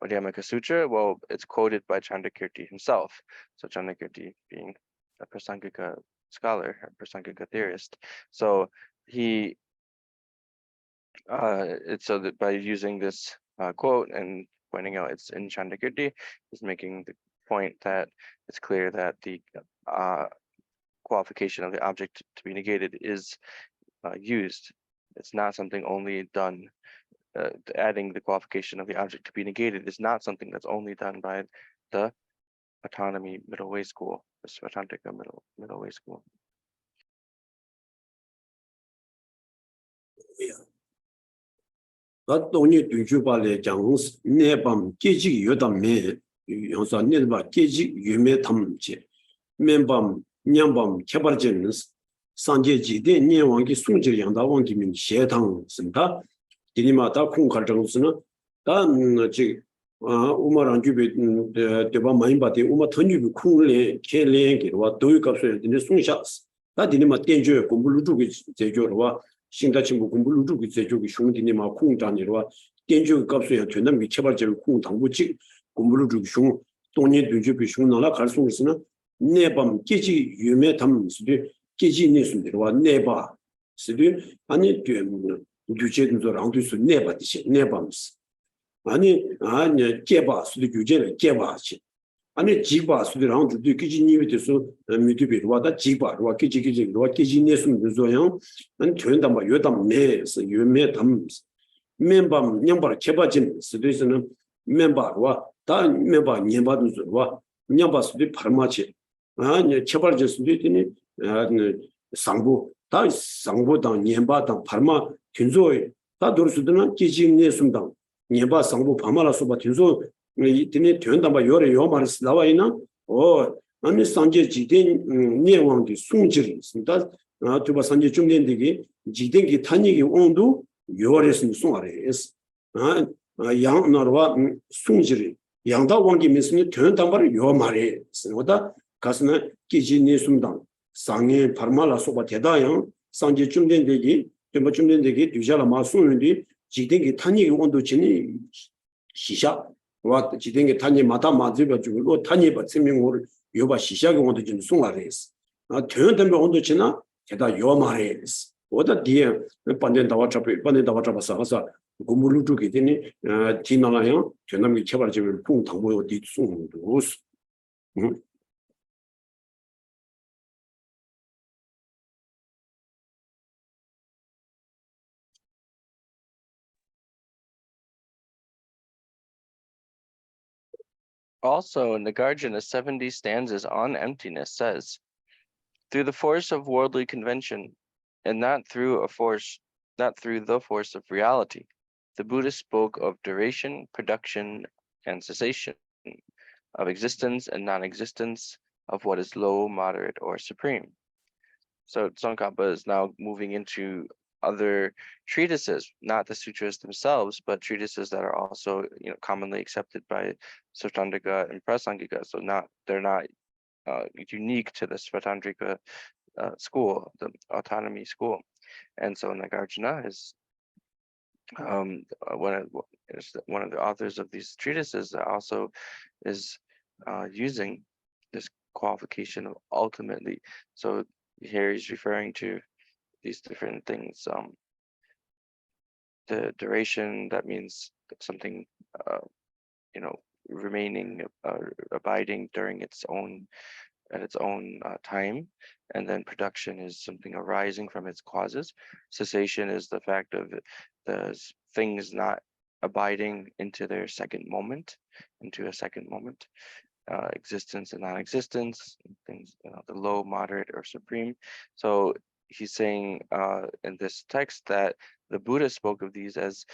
Madhyamaka sutra? Well, it's quoted by Chandrakirti himself. So Chandrakirti being a Prasangika scholar, a Prasangika theorist. So he, it's so that by using this quote and pointing out it's in Chandrakirti, is making the point that it's clear that the qualification of the object to be negated is used. It's not something only done. Adding the qualification of the object to be negated is not something that's only done by the autonomy middle way school, the Svatantrika middle way school. 돈이 뒤주발에 장스 내밤 깨지 요담매 용사 내바 깨지 유매 탐지 맨밤 냥밤 개발제는 상제지대 내왕기 송질 양다 왕기민 셰당 쓴다 디니마다 콩칼정스는 단지 우마랑 주베 대바 많이 받대 우마 던유비 콩레 개랭기와 도유값을 되는 송샤스 다 디니마 땡주 공부를 주고 제조로와 신다친구 공부를 주고 제조기 숑디니마 콩단이로와 땡주 값을 되는 미쳐발제를 콩 당부치 공부를 주고 숑 돈이 뒤주비 숑나라 갈송스는 내밤 깨지 유매 담스도 깨지 내순들과 내바 스도 아니 규제도 랑도스 내바듯이 내밤스 아니 깨바 스도 규제를 깨바지 아니 지바 스도 랑도 깨지 니비도서 미드비로와다 지바로와 깨지기지로와 깨지 내순들조요 아니 된다 뭐 요담 내서 유매 담스 멤밤 냥바를 깨바진 스도에서는 멤바와 다 멤바 녀바도서와 냥바스도 파르마치 아니 개발제 수도 있더니 상부 다 상부당 년바당 발마 균조에 다 돌수드는 기진내 숨당 년바 상부 파마라서 봐 균조 이더니 된다마 요래 요 말이 나와 있나 아니 산제 지된 내왕의 숭질이 있습니다 두바 산제 중된되기 지된기 탄익이 온도 요래서 숭아래스 양나와 숭질이 양다 왕기 미스니 된다마를 요 말이 있습니다 가스나 기진이 숨당 상해 파르마라 소바 대다양 상제 중된되기 좀 중된되기 뒤자라 마수는디 지den기 탄이 온도 진이 시샤 와 지den기 탄이 마다 맞으려 주고 탄이 받으면 요바 시샤가 온도 진 송아레스 되는데 온도 지나 대다 요 말레스 오다 뒤에 반전 다와 잡아서 가서 고물을 주게 되니 디나라요 전남기 개발집을 풍 당보요 뒤 송도 Also, Nagarjuna 70 stanzas on emptiness says, through the force of worldly convention, and not through the force of reality, the Buddha spoke of duration, production, and cessation, of existence and non-existence, of what is low, moderate, or supreme. So Tsongkhapa is now moving into other treatises, not the sutras themselves, but treatises that are also commonly accepted by Svatantrika and Prasangika. So they're not unique to the Svatantrika school, the autonomy school. And so Nagarjuna is one of the authors of these treatises that also is using this qualification of ultimately. So here he's referring to these different things. The duration, that means something remaining abiding during its own time, and then production is something arising from its causes. Cessation is the fact of the things not abiding into a second moment. Existence and non-existence, things, the low, moderate, or supreme. So he's saying in this text that the Buddha spoke of these as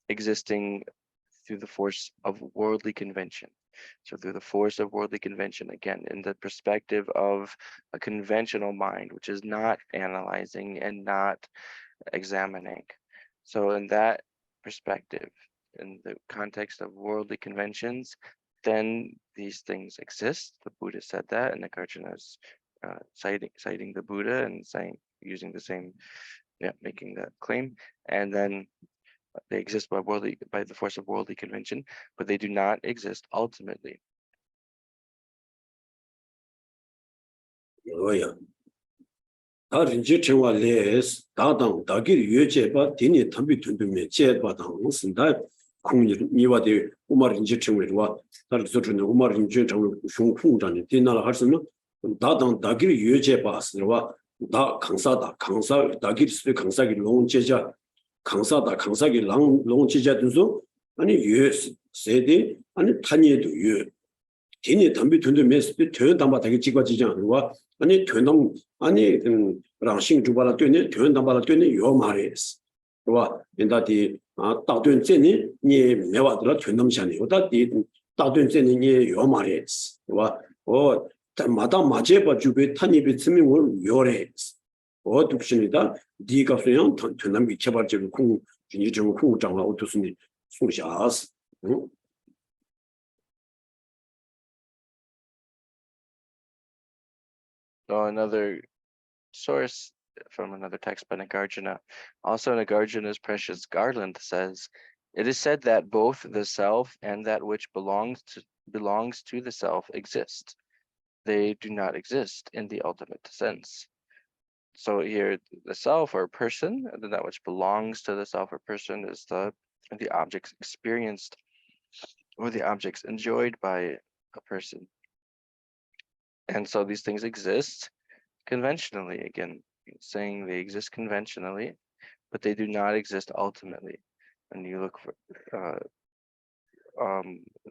existing through the force of worldly convention. So through the force of worldly convention, again, in the perspective of a conventional mind, which is not analyzing and not examining. So in that perspective, in the context of worldly conventions, then these things exist. The Buddha said that, and Nagarjuna is citing the Buddha and using the same, making that claim. And then they exist by the force of worldly convention, but they do not exist ultimately. Oh yeah. 다른 지청과 레스 다당 다길 유제바 디니 탐비 튼두메 제바당 쓴다 공이 니와데 우마린 지청과 다른 소주는 우마린 지청을 흉풍장에 디나라 할 수는 다당 다길 유제바스와 다 강사다 강사 다길 수 강사기 롱제자 강사다 강사기 롱제자 등소 아니 유스 세디 아니 타니에도 유 디니 탐비 튼두메 스피 퇴담바 되게 지과지지 않으와 아니 퇴담 아니 랑싱 주바라 되네 퇴담바라 되네 요 말이스 와 인다디 다든 제니 니 매와들 퇴담샤니 오다디 다든 제니 니요 말이스 와어 마다 마제바 주베 타니비 스미월 요레스 독신이다 디가 소양 퇴담비 개발적 공 진지적 공장과 어떻습니 소샤스 Another source from another text by Nagarjuna. Also, Nagarjuna's precious garland says, "It is said that both the self and that which belongs to the self exist. They do not exist in the ultimate sense." So here, the self or person, and then that which belongs to the self or person is the objects experienced or the objects enjoyed by a person. And so these things exist conventionally, again, saying they exist conventionally, but they do not exist ultimately. And you look for,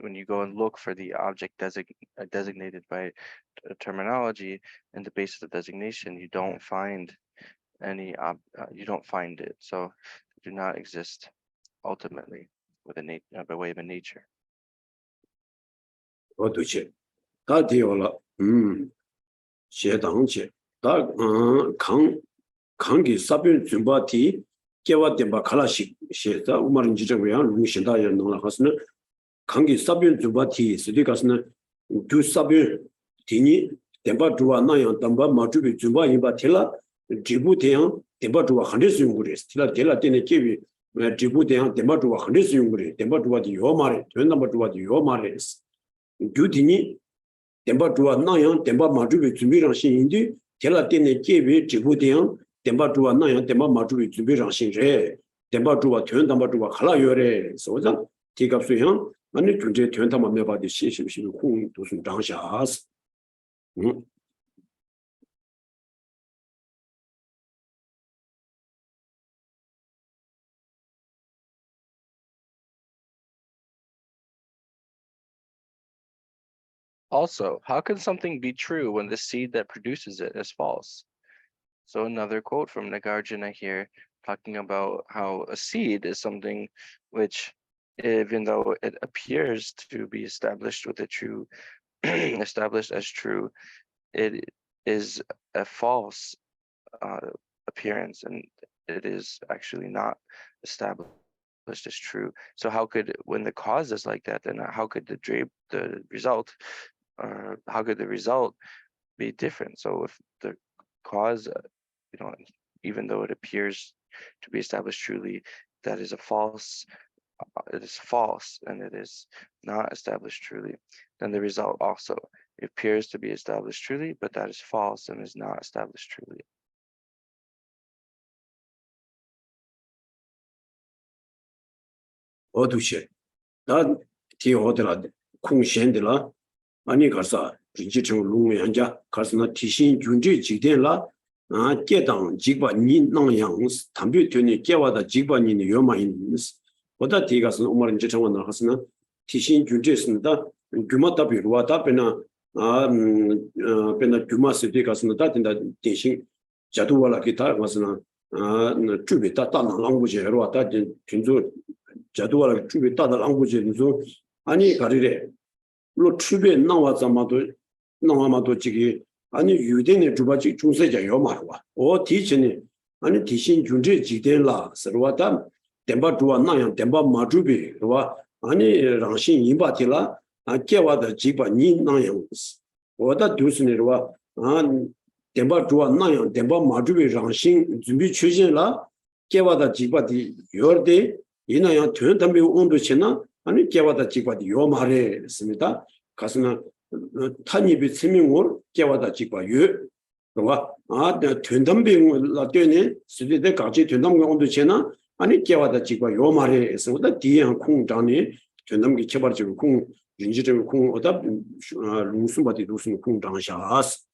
when you go and look for the object designated by terminology, and the basis of designation, you don't find you don't find it. So they do not exist ultimately by way of a nature. 제당제 다 강기 사변 준바티 개와 덴바 칼라식 셰다 우마른 지정이야 루신다야 너나 하스는 강기 사변 준바티 스디가스는 두 사변 디니 덴바 주와 나야 담바 마주비 준바 이바 텔라 지부테양 덴바 주와 한데스 용구레스 텔라 텔라 테네 케비 지부테양 덴바 주와 한데스 용구레 덴바 주와디 요마레 된담바 주와디 요마레스 두디니 덴바 주와 나야 덴바 마주비 준비랑 신인디 텔라 테네 케비 지부테양 덴바 주와 나야 덴바 마주비 준비랑 신제 덴바 주와 된담바 주와 칼라요레 소자 티갑수형 아니 존재 된담바 메바디 시시시 콩 도순 장샤스 Also, how can something be true when the seed that produces it is false? So another quote from Nagarjuna here, talking about how a seed is something which, even though it appears to be established with a true, established as true, it is a false appearance, and it is actually not established as true. So how could, when the cause is like that, then how could the result, or how could the result be different? So if the cause, even though it appears to be established truly, that is a false, it is false, and it is not established truly, then the result also appears to be established truly, but that is false and is not established truly. 어두시 나 티호들아 콩셴들라 아니 가서 진지청 롱면자 가서나 티신 준지 지된라 계당 지바 니 năng yang 담비 되니 깨와다 지바 니 요마인스 보다 티가서 오마른 지청원 나가서나 티신 준지스는다 규마다 비루와다 베나 베나 규마스디 가서나 다된다 대신 자두와라 기타 가서나 주비다 다나 랑부제로 왔다 진조 자두와라 주비 다다 랑부제는 아니 가리래 로 추베 나와 자마도 나와마도 지기 아니 유대네 주바지 중세자 요 말와 오 디치니 아니 디신 준제 지대라 서와다 덴바 주와 나양 덴바 마주비 와 아니 랑신 임바티라 아 깨와다 지바 니 나양 오다 두스니와 아 덴바 주와 나양 덴바 마주비 랑신 준비 추진라 깨와다 지바디 요르데 이나야 된담비 온도 치나 아니 깨와다 지바디 요 말에 있습니다. 가스나 탄입이 세명을 깨와다 지바 요 그와 아 된담비 라되네 수리데 같이 된담비 온도 치나 아니 깨와다 지바 요 말에 있습니다. 뒤에 공장이 된담기 개발지고 공 윤지점 공 오다 루스바디 루스 공장샤스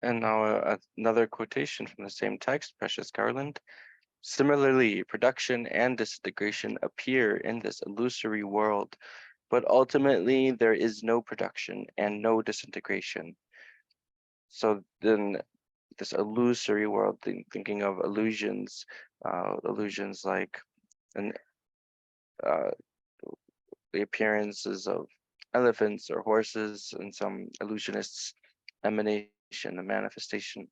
And now another quotation from the same text, Precious Garland. Similarly, production and disintegration appear in this illusory world, but ultimately there is no production and no disintegration. So then this illusory world, thinking of illusions, illusions like the appearances of elephants or horses and some illusionists' emanation, a manifestation.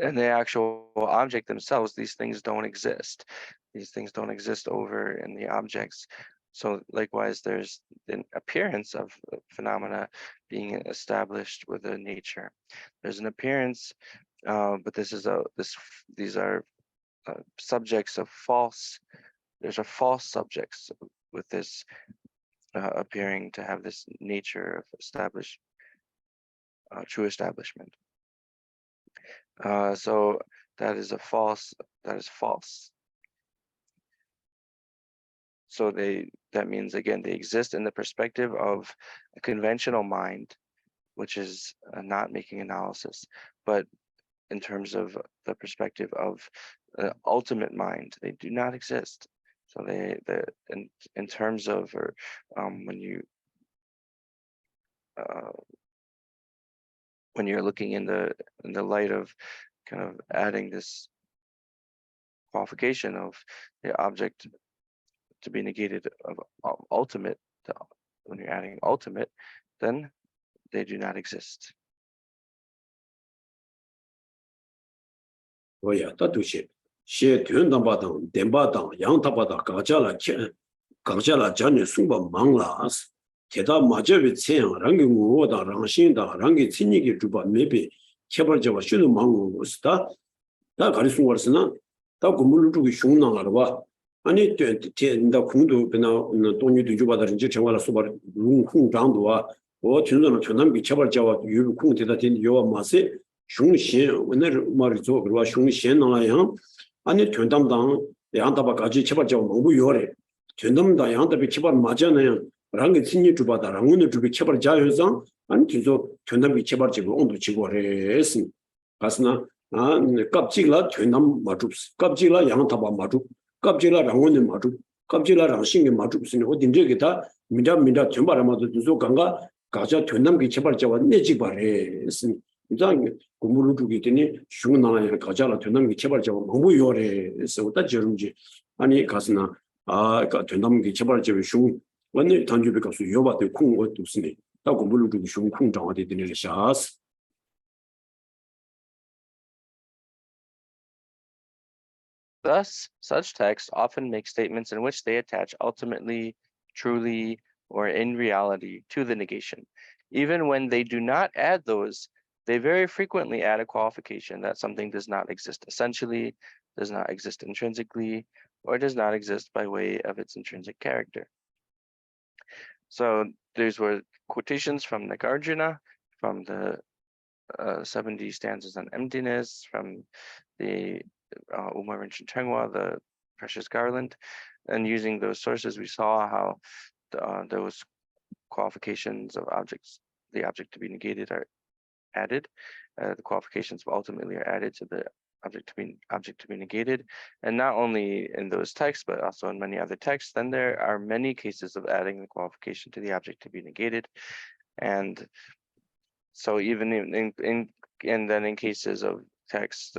And the actual object themselves, these things don't exist. These things don't exist over in the objects. So likewise, there's an appearance of phenomena being established within nature. There's an appearance, but these are subjects of false. There's a false subjects with this appearing to have this nature of established, true establishment. So that is false. So that means again they exist in the perspective of a conventional mind, which is not making analysis, but in terms of the perspective of ultimate mind, they do not exist. So in terms of when you're looking in the light of kind of adding this qualification of the object to be negated of ultimate, when you're adding ultimate, then they do not exist. 뭐야 따두시 시 된담바당 덴바당 양타바다 가자라 전에 숨바 망라스 게다 마저비 체양 랑기 무오다 랑신다 랑기 친이기 주바 메비 개발자와 쉬는 망고스다 다 가리sun 거스나 다 고물로 주기 흉나가라 봐 아니 된다 공도 배나 돈이도 주바다든지 정말로 소바 룽쿵장도와 어 진짜는 전남기 개발자와 유로 공대다 된 요와 마세 흉신 오늘 말이죠 그와 흉신 나라양 아니 된담당 양다바까지 개발자와 너무 요래 된담다 양다비 개발 맞잖아요 랑게 친이 주바다 랑운의 주비 개발 자연상 아니 계속 된담비 개발지고 온도 지고래 했으니 가스나 아 깝지라 된담 맞줍스 깝지라 양다바 맞줍 깝지라 랑운의 맞줍 깝지라 랑신의 맞줍스니 어딘데 다 미다 전바라마도 두소 강가 가자 된담비 개발자와 내지바래 했으니 이장 고물을 주기 때문에 흉나야 가자라 된담비 개발자와 너무 요래 해서 어다 저런지 아니 가스나 아 된담비 개발자의 흉 원래 단주비 가서 요바도 콩 어두스니 다 공부를 주기 흉 콩장화 되는 샤스 Thus, such texts often make statements in which they attach ultimately, truly, or in reality to the negation. Even when they do not add those, they very frequently add a qualification that something does not exist essentially, does not exist intrinsically, or does not exist by way of its intrinsic character. So these were quotations from Nagarjuna, from the 70 stanzas on emptiness, from the Umarinchen Chengwa, the Precious Garland, and using those sources, we saw how those qualifications of objects, the object to be negated, are added. The qualifications ultimately are added to the object to be negated, and not only in those texts, but also in many other texts. Then there are many cases of adding the qualification to the object to be negated, and so even in cases of texts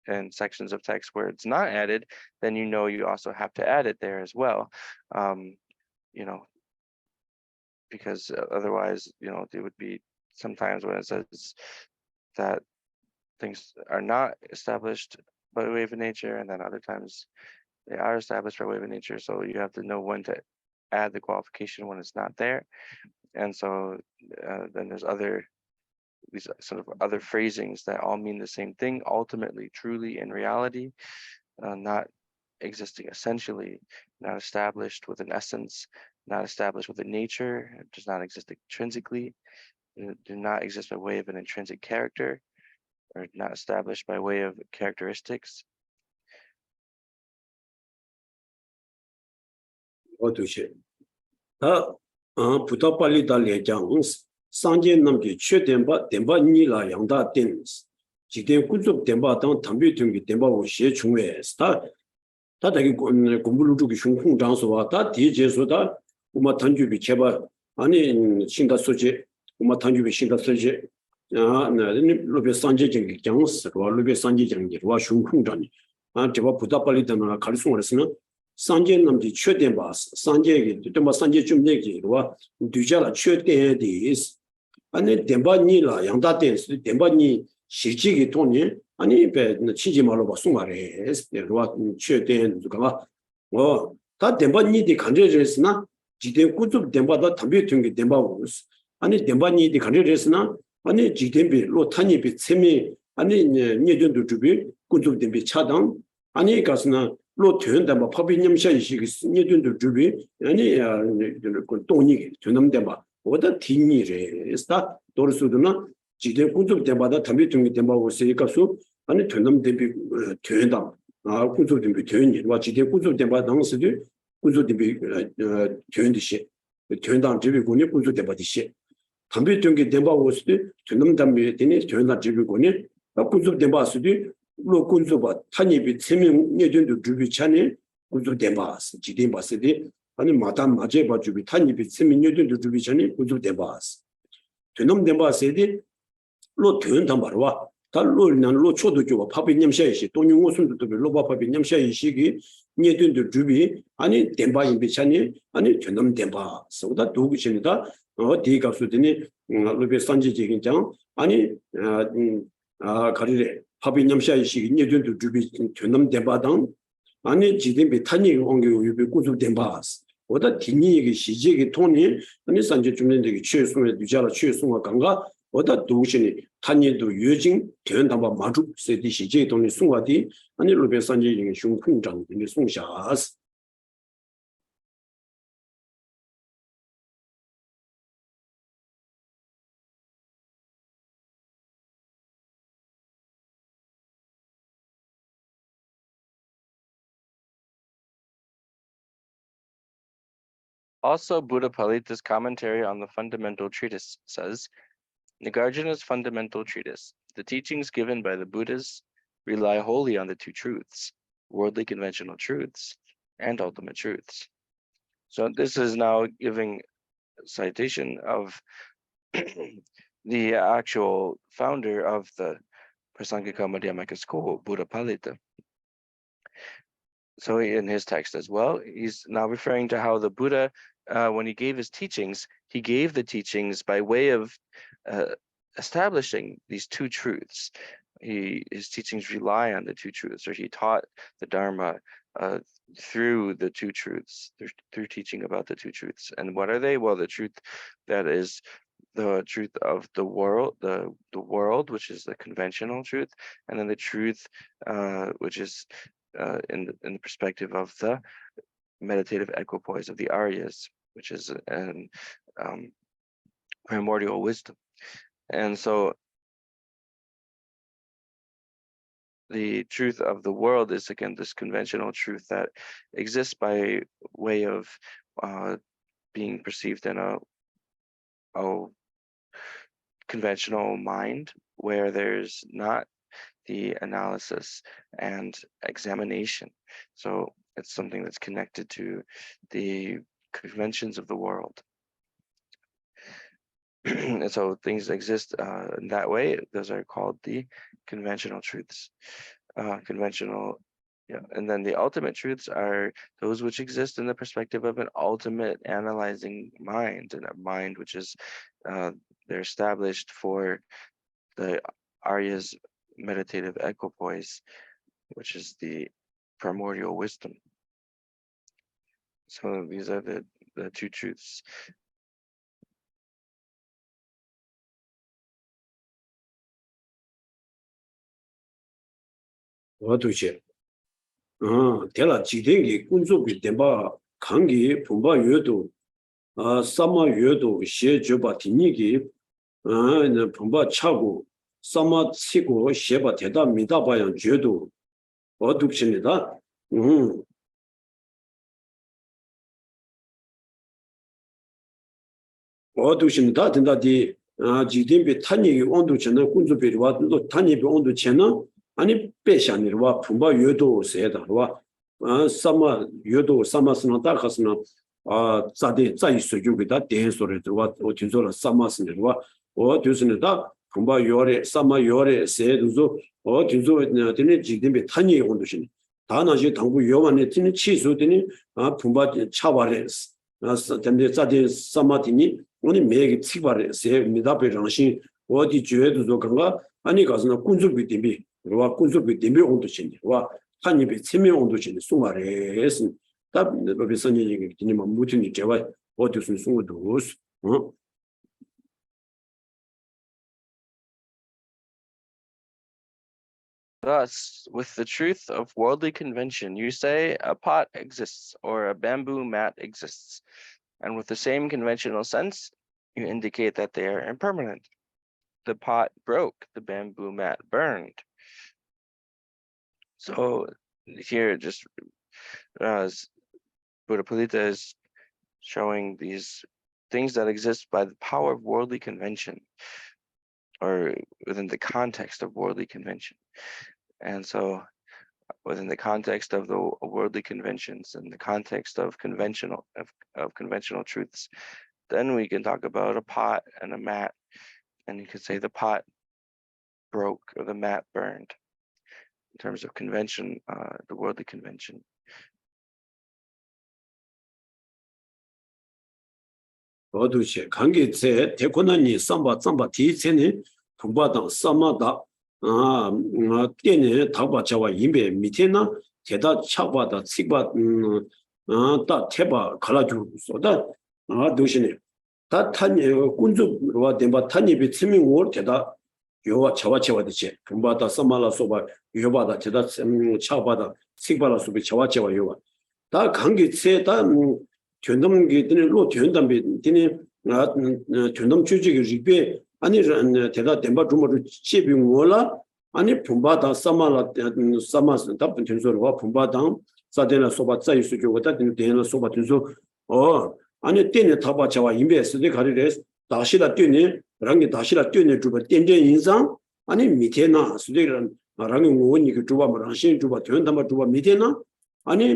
and sections of text where it's not added, then you also have to add it there as well. Because otherwise, there would be sometimes when it says that things are not established by way of nature, and then other times they are established by way of nature. So you have to know when to add the qualification when it's not there. And so then there's these sort of other phrasings that all mean the same thing, ultimately, truly, in reality, not existing essentially, not established with an essence, not established with a nature, it does not exist intrinsically, do not exist by way of an intrinsic character, or not established by way of characteristics. 상제 남기 최된바 된바 니라 양다 된 지대 군족 된바 당 담비 등기 된바 오시에 중외스다 다다기 공부를 주기 흉풍 장소와 다 뒤제소다 우마 단주비 제발 아니 신가 소지 우마 단주비 신가 소지 나는 로베 상제 정기 장스와 로베 상제 정기와 흉풍 장이 제가 부다 빨리 되면 가르송을 했으면 상제 남기 최된바 상제기 된바 상제 좀 내기와 뒤자라 최대디스 아니 덴바니라 양다데스 덴바니 실직이 돈이 아니 배 치지 말로 봐 송아래 에스테와 최대한 누가 다 덴바니디 간제레스나 지대 구급 덴바다 담비 튕기 덴바우스 아니 덴바니디 간제레스나 아니 지대비 로타니비 세미 아니 녀전도 주비 구급 덴비 차당 아니 가스나 로 퇴연담바 파비념샤이시 녀전도 주비 아니 그 돈이 전남담바 오다 티니레스다 도르수드나 지대 군족 대바다 담비 등기 대바고 세이가수 아니 퇴남 대비 퇴연담 군족 대비 퇴연이 와 지대 군족 대바 당시도 군족 대비 퇴연듯이 퇴연담 대비 군이 군족 대바듯이 담비 등기 대바고 세 퇴남 담비 되니 퇴연담 대비 군이 군족 대바스도 로 군족바 타니비 세명 녀전도 주비 차네 군족 대바스 지대 바스디 아니 마담 맞에 봐주비 탄입이 세민녀들도 주비 전에 구조 대바스 되놈 대바스에디 로 퇴연담 바로와 달로는 로 초도 줘 파비념샤이시 돈용오순도 로바 파비념샤이시기 녀들도 주비 아니 덴바인 비차니 아니 되놈 대바스보다 도구십니다 어디가 수드니 로베 산지적인 장 아니 가리래 파비념샤이시기 녀들도 주비 되놈 대바당 아니 지dem비 탄이 온게 유비 구조 대바스 오다 디니에게 시제기 돈이 아니 산제 주민들에게 최소의 유자라 최소가 강가 오다 도시니 탄이도 유진 대연담바 마주 세디 시제기 돈이 송화디 아니 로베 산제 ing 흉풍장 이 송샤스 Also, Buddha Palita's commentary on the fundamental treatise says, Nagarjuna's fundamental treatise, the teachings given by the Buddhas rely wholly on the two truths, worldly conventional truths and ultimate truths. So this is now giving citation of the actual founder of the Prasangika Madhyamaka school, Buddha Palita. So in his text as well, he's now referring to how the Buddha, when he gave his teachings, he gave the teachings by way of establishing these two truths. His teachings rely on the two truths, or he taught the Dharma through the two truths, through teaching about the two truths. And what are they? Well, the truth that is the truth of the world, the world, which is the conventional truth, and then the truth which is in the perspective of the meditative equipoise of the Aryas, which is an primordial wisdom. And so the truth of the world is, again, this conventional truth that exists by way of being perceived in a conventional mind, where there's not the analysis and examination. So it's something that's connected to the conventions of the world. And so things exist in that way. Those are called the conventional truths. Conventional, yeah. And then the ultimate truths are those which exist in the perspective of an ultimate analyzing mind, and a mind which is they're established for the Arya's meditative equipoise, which is the primordial wisdom. So these are the two truths. 어두시. 대라 지dengi 군족이 된바 강기 분바 요도 사마 요도 시에 줘봐 디니기 분바 차고 사마 치고 시에바 대다 미다 봐야 줘도 어둡습니다. 어두십니다. 된다디 지den비 탄이 온도 전에 군족이 와도 탄이 온도 전에 아니 빼샤니와 분바 요도 세다와 사마 요도 사마스나 다가스나 자데 자이스 주기다 대소리들와 어딘소라 사마스니와 어디스니다 분바 요레 사마 요레 세도조 어딘소 되네 지든비 탄이 온도신 다나지 당부 요만에 티니 치수되니 분바 차와레스 근데 자데 사마티니 오니 매기 치바레 세 미다베랑신 어디 주에도 그런가 아니 가서나 군주비 팀비 와 군주비 팀비 온도신 와 한입에 체면 온도신 수마레스 답 베선이 얘기니만 무튼이 제가 어디서 수고도 Thus, with the truth of worldly convention, you say a pot exists or a bamboo mat exists. And with the same conventional sense, you indicate that they are impermanent. The pot broke, the bamboo mat burned. So here, just as Buddha Palita is showing these things that exist by the power of worldly convention, or within the context of worldly convention. And so within the context of the worldly conventions and the context of conventional truths, then we can talk about a pot and a mat, and you could say the pot broke or the mat burned in terms of convention, the worldly convention. 어두시 관계체 대권한이 삼바 뒤체니 동바당 삼마다 때네 다바자와 임베 밑에나 대다 차바다 치바 다 태바 갈아주 쏟아 도시네 다 탄이 군주와 덴바 탄이비 치밍월 대다 요와 차와체와듯이 동바다 삼마라 소바 요바다 대다 차바다 치바라 소비 차와체와 요와 다 관계체 다 전담기 때문에 로 전담비 때문에 전담 주직이 리베 아니 대다 덴바 주모를 치빙월라 아니 분바다 사마라 사마스 답은 전소와 분바다 사데나 소바 자이스 주고다 되는 소바 전소 아니 때네 타바차와 인베스데 가리레스 다시라 뛰네 랑게 다시라 뛰네 주바 땡땡 인상 아니 미테나 수데란 랑게 오니 그 주바 마랑신 주바 전담바 주바 미테나 아니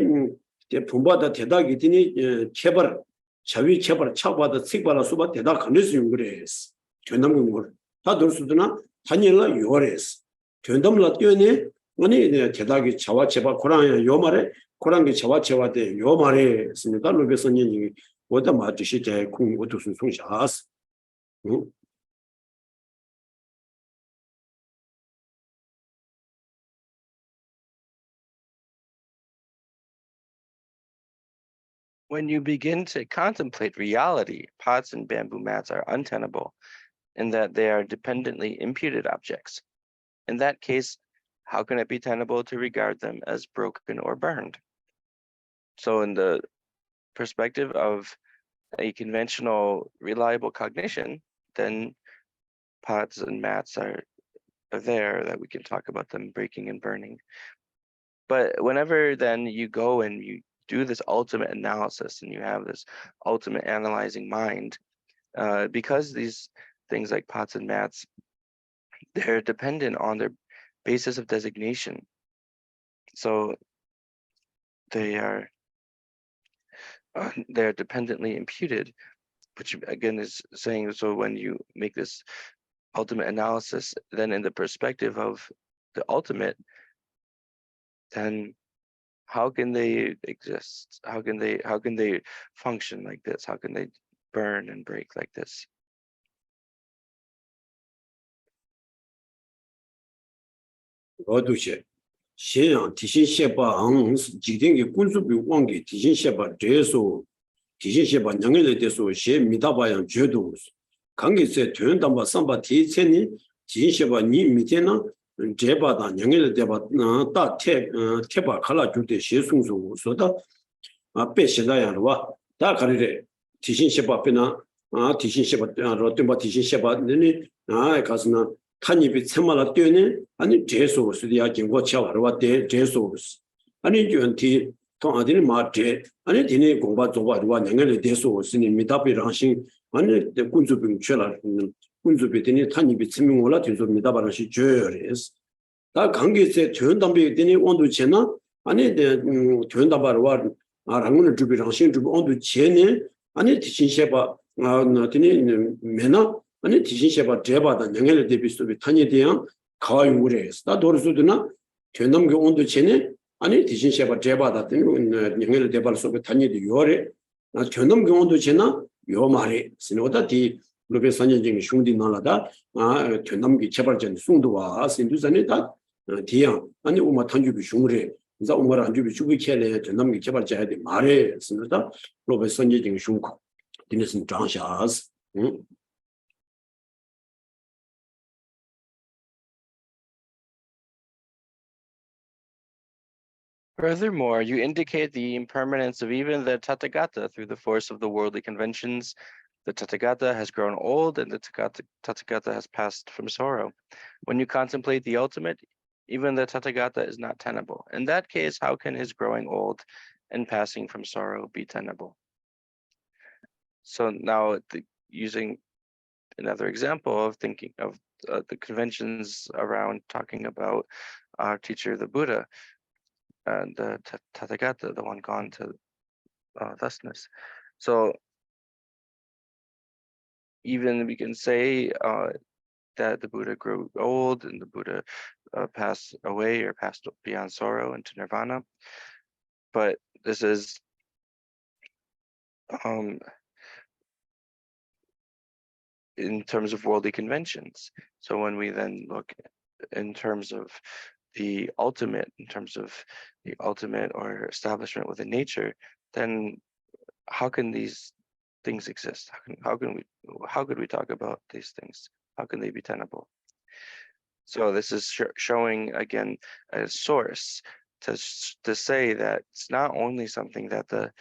분바다 대다기 되니 체벌 자위 체벌 차바다 식바라 소바 대다 간에서 그래스 전담군 걸 다들 수드나 단일라 요레스 전담라 뛰네 아니 대다기 차와 체바 고랑야 요 말에 고랑게 차와 체와데 요 말에 있습니다 로베선님이 뭐다 맞으시 제 공부도순 송샤스 When you begin to contemplate reality, pots and bamboo mats are untenable in that they are dependently imputed objects. In that case, how can it be tenable to regard them as broken or burned? So in the perspective of a conventional, reliable cognition, then pots and mats are there that we can talk about them breaking and burning. But whenever then you go and you do this ultimate analysis and you have this ultimate analyzing mind, because these things like pots and mats, they're dependent on their basis of designation. So they're dependently imputed, which again is saying, so when you make this ultimate analysis, then in the perspective of the ultimate, then how can they exist? How can they function like this? How can they burn and break like this? 어두시 신양 티신 셰바 앙 지딩기 군수비 왕기 티신 셰바 제소 티신 셰바 냥엘에 대해서 셰 미다바양 제도 관계세 된담바 삼바 티체니 티신 셰바 니 미테나 제바다 냥엘에 대바 다테 테바 칼라 주데 셰송소 소다 아 빼시다야와 다 가리래 티신 셰바 빼나 아 티신 셰바 로템바 티신 셰바 니 아 가스나 탄입이 참말아 뛰네 아니 제소스디야 경고 차와와 대 제소스 아니 전티 통하더니 마제 아니 디네 공바 조바와 냥엘에 대소스니 미답이랑신 아니 군주병 쳐라 군주비더니 탄입이 참명올라 뒤서 미답아라시 줘레스 다 관계세 전담비 되니 온도 제나 아니 전담바와 아랑은 주비랑신 주비 온도 제네 아니 티신셰바 나더니 메나 아니 티신셰바 제바다 냥엘에 대비스비 탄이 대한 가와용물에서 다 도르수드나 전남교 온도 체네 아니 티신셰바 제바다 된 냥엘에 대발 속에 탄이도 요래 나 전남교 온도 체나 요 말에 신호다 디 로베 산년쟁이 슝디 나라다 아 전남기 제발전 숭도와 신두산에 다 디양 아니 오마 탄주비 슝으래 이제 오마라 안주비 주비 켈레 전남기 제발자야 돼 말에 신호다 로베 산년쟁이 슝고 디네슨 장샤스 Furthermore, you indicate the impermanence of even the Tathagata through the force of the worldly conventions. The Tathagata has grown old and the Tathagata has passed from sorrow. When you contemplate the ultimate, even the Tathagata is not tenable. In that case, how can his growing old and passing from sorrow be tenable? So now using another example of thinking of the conventions around talking about our teacher, the Buddha, and the Tathagata, the one gone to thusness. So even we can say that the Buddha grew old and the Buddha passed away or passed beyond sorrow into nirvana. But this is in terms of worldly conventions. So when we then look in terms of the ultimate, in terms of the ultimate or establishment within nature, then how can these things exist? How could we talk about these things? How can they be tenable? So this is showing again a source to say that it's not only something that the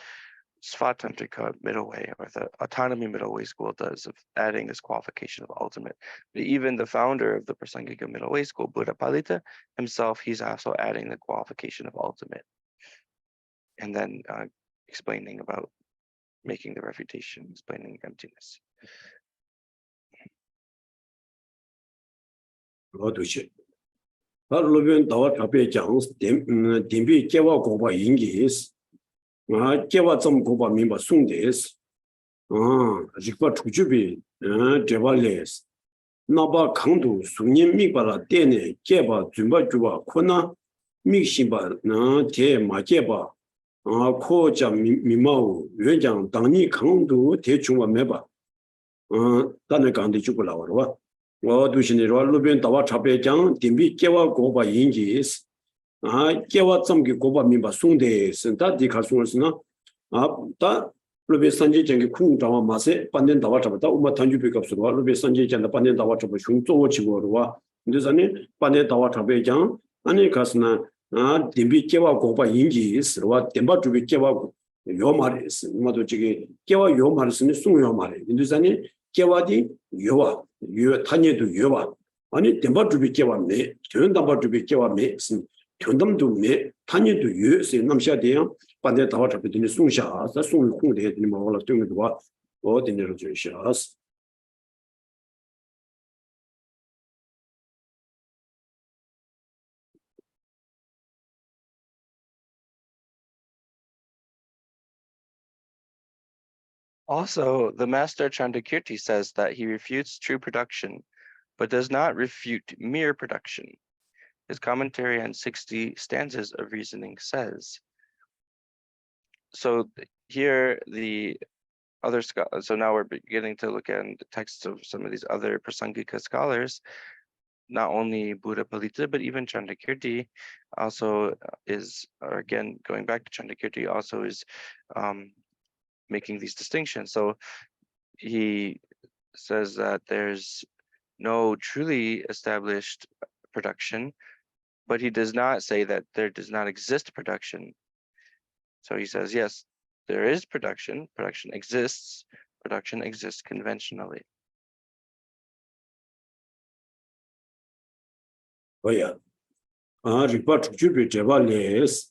Svatantrika middle way or the autonomy middle way school does of adding this qualification of ultimate, but even the founder of the Prasangika middle way school, Buddha Palita himself, he's also adding the qualification of ultimate, and then explaining about making the refutation, explaining emptiness. 제와 좀 고바 민바 숭데스 직바 추주비 제발레스 나바 강도 수님 미바라 때네 제바 준바 주바 코나 미시바 제 마제바 코자 미마우 회장 당니 강도 대충와 매바 단에 강도 주고 나와라 와두신이로 알로변 다와 차배장 딤비 제와 고바 인지스 제와 점기 고바 민바 숭데 선다 디카숭을스나 다 루베 산지 정기 쿵다와 마세 반년 다와 잡다 우마 단주비 값으로 루베 산지 전다 반년 다와 잡고 흉조고 지고로와 근데서니 반년 다와 잡배장 아니 가스나 딤비 제와 고바 인지스와 딤바 주비 제와 요 말이스 뭐도 저기 제와 요 말이스니 숭요 말이 근데서니 제와디 요와 요 탄예도 요와 아니 딤바 주비 제와 매 전담바 주비 제와 매 견담도 매 탄예도 유세 남샤대요 반대 다와 잡히더니 숭샤 숭을 공대더니 뭐라 뜨는 거 어디내로 주셔스 Also, the master Chandakirti says that he refutes true production, but does not refute mere production. His commentary on 60 stanzas of reasoning says. So here the other scholars, so now we're beginning to look at the texts of some of these other Prasangika scholars, not only Buddha Palita, but even Chandakirti also is, or again, going back to Chandakirti, also is making these distinctions. So he says that there's no truly established production, but he does not say that there does not exist production. So he says, yes, there is production exists conventionally. Oh yeah. Report Jubi Javales.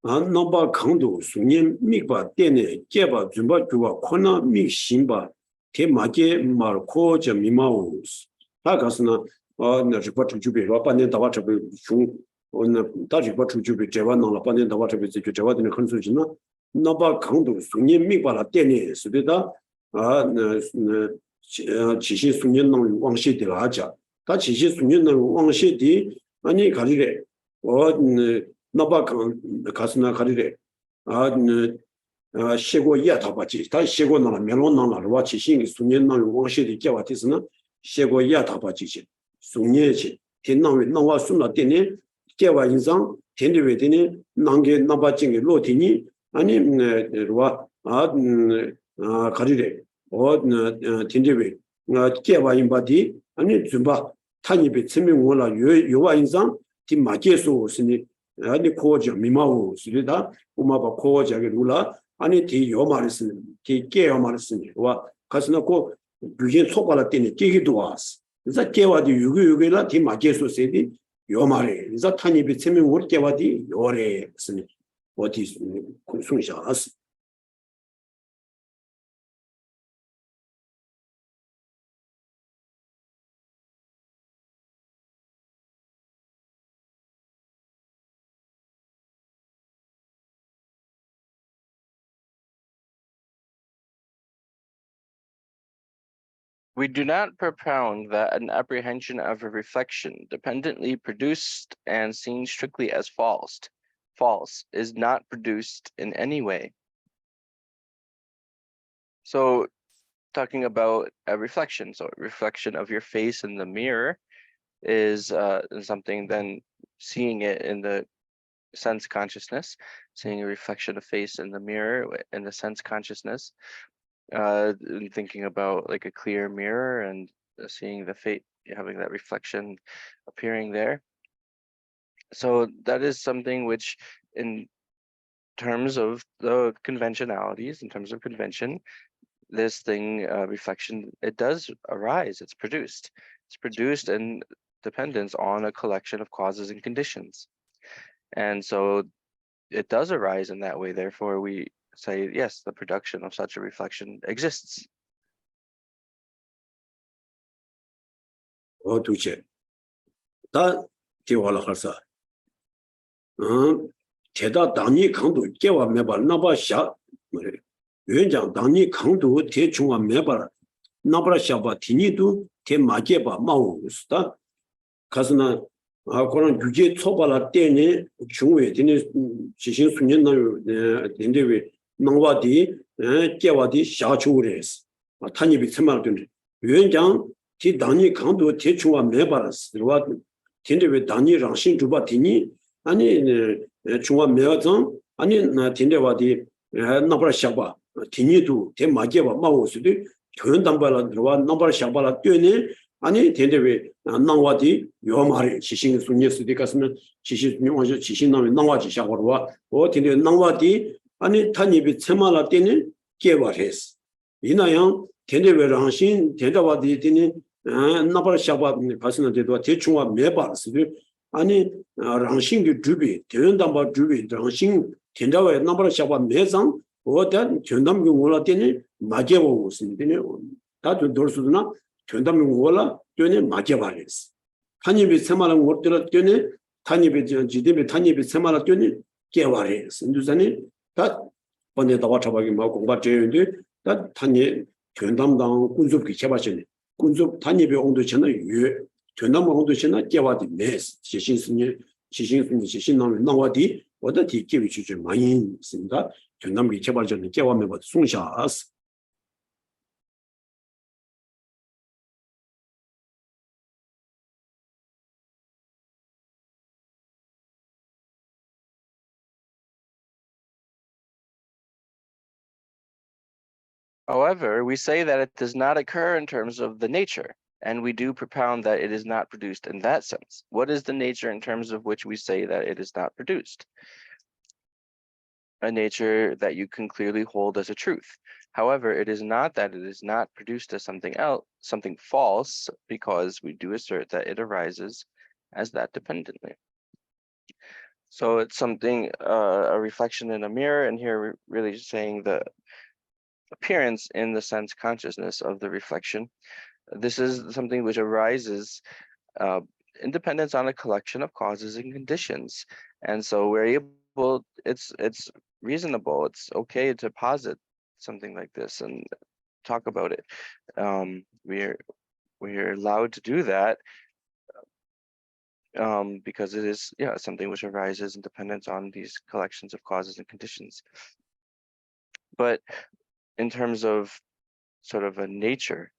Number Kando, Sunyan Mikba, Dene, Jeba, Zumba, Jua, Kona, Mik Shimba, Te Make, Marco, Jamimaus. Takasna, report Jubi, Rapan, Tawatabi, Shung, on the Tajipot Jubi, Javan, Lapan, Tawatabi, Javad in Consujina. Number Kando, Sunyan Mikba, Dene, Sudeta, Chishi Sunyan Wangshi de Raja. Tachishi Sunyan Wangshi di, Ani Kalire, or 나바 가스나 가리래 시고 야타바지 다 시고 나라 멜론 나라 와 지신이 수년 나 원시의 개와티스나 시고 야타바지 수년지天나위 나와 순나 때니 개와 인상 텐데베 되니 난게 나바징이 로티니 아니 와 가리래 텐데베 개와 인바디 아니 줌바 타니베 tsimi 원라 요와 인상 티 마게소 스니 아니 코어죠 미마우 수리다 우마바 코어자게 룰라 아니 디 요마르스니 디 깨요마르스니 와 가스나고 büyün 속발라 때니 깨기도 왔어 그래서 깨와디 유구유구라 디 마게소 세디 요마레 그래서 타니비 체면 올 깨와디 요레 스니 어디 순샤스 We do not propound that an apprehension of a reflection dependently produced and seen strictly as false is not produced in any way. So talking about a reflection, so a reflection of your face in the mirror is something, then seeing it in the sense consciousness, seeing a reflection of face in the mirror in the sense consciousness, and thinking about like a clear mirror and seeing the fate, having that reflection appearing there. So that is something which, in terms of the conventionalities, in terms of convention, this thing, reflection, it does arise, it's produced in dependence on a collection of causes and conditions. And so it does arise in that way. Therefore, we say, yes, the production of such a reflection exists. 두째. 다 디와라 할사. 대다 당이 강도 깨와 매바 나바샤 뭐래. 위원장 당이 강도 대충과 매바 나바샤바 티니도 대 마게바 마우스다. 가스나 그런 규제 초발할 때는 중후에 되는 지신 수년 나요 된대왜 나와디 깨와디 샤초레스 타니비 참말든 위원장 티 당이 강도 대충과 매바라스 들어와 된대왜 당이 랑신 주바티니 아니 중화 매어정 아니 나 된대와디 나바샤바 티니도 대 마게바 마우스도 교연담발라 들어와 나바샤바라 뛰네 아니 된대왜 나와디 요마리 지신 순예스디 가스면 지신 명화저 지신 나면 나와지 샤고로와 된대 나와디 아니 타니비 체마라 때는 깨바레스 이나양 된대왜 랑신 된다와디 되니 나바샤바 가스는 되도 대충과 매바스도 아니 랑신기 주비 대연담바 주비 랑신 된다와 나바샤바 매상 어떤 전담기 올라 때니 마게고 있는데 다도 돌수도나 전담기 올라 때니 마게바레스 타니비 체마랑 못들 때니 타니비 지디비 타니비 체마라 때니 깨바레스 인도산이 다 번에다가 잡아기 뭐 공부 제인데 다 탄이 견담당 군습기 제바전에 군습 단입의 온도 전에 유 견담 온도 전에 개와디 메스 지신스니 나와디 어디 기위 주제 많이 있습니다. 견담기 제바전에 개와면 송샤스 However, we say that it does not occur in terms of the nature, and we do propound that it is not produced in that sense. What is the nature in terms of which we say that it is not produced? A nature that you can clearly hold as a truth. However, it is not that it is not produced as something else, something false, because we do assert that it arises as that dependently. So it's something, a reflection in a mirror, and here we're really saying the appearance in the sense consciousness of the reflection. This is something which arises independence on a collection of causes and conditions. And so we're able, it's reasonable, it's okay to posit something like this and talk about it. We're allowed to do that because it is something which arises in dependence on these collections of causes and conditions. But in terms of sort of a nature,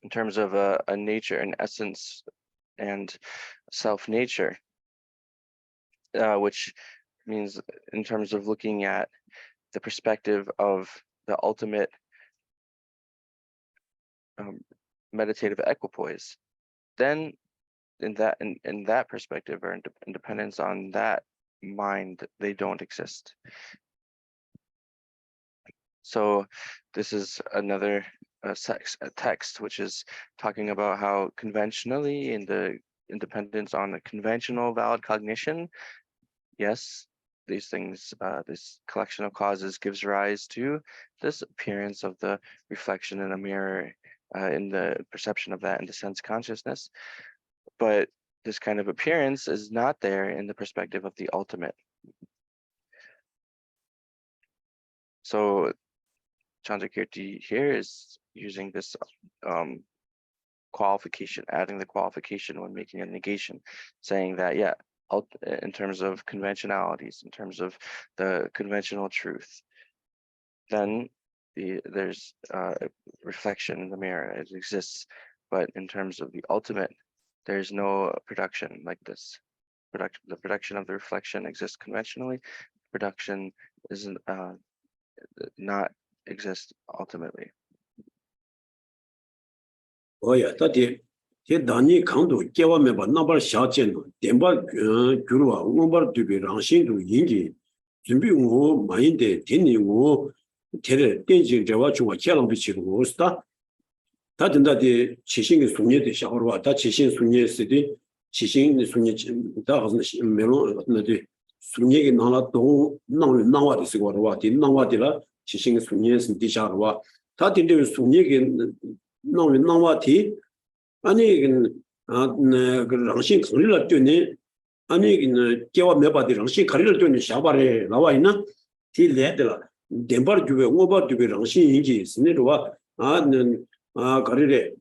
in terms of a nature, an essence and self-nature, which means in terms of looking at the perspective of the ultimate meditative equipoise, then in that perspective or in dependence on that mind, they don't exist. So this is another text which is talking about how conventionally in the independence on the conventional valid cognition, yes, these things, this collection of causes gives rise to this appearance of the reflection in a mirror, in the perception of that in the sense consciousness. But this kind of appearance is not there in the perspective of the ultimate. So Chandrakirti here is using this qualification, adding the qualification when making a negation, saying that, in terms of conventionalities, in terms of the conventional truth, then there's a reflection in the mirror, it exists. But in terms of the ultimate, there's no production like this. The production of the reflection exists conventionally. Production isn't not exist ultimately. Oh yeah, that the Dani Kando Kewa Meba number Shachen, Demba Gurua, Umbar to be Ranshin to Yingi, Zumbi Wo, Minde, Tini Wo, Tere, Tenjing Jawachua, Chelam Bichi Wosta. That in that the Chishin is Sunye de Shawarwa, that Chishin Sunye City, Chishin Sunye, that was Melon, the Sunye Nala Dong, Nawa is Warwa, the Nawadilla, Chishin Sunye and Disharwa. That in the Sunye Nawati, 아니 랑신 거리를 뛰네 아니 개와 매바디 랑신 거리를 뛰네 샤바레 나와 있나 딜레들라 덴바르 주베 오바 주베 랑신 인지 스네로와 거리래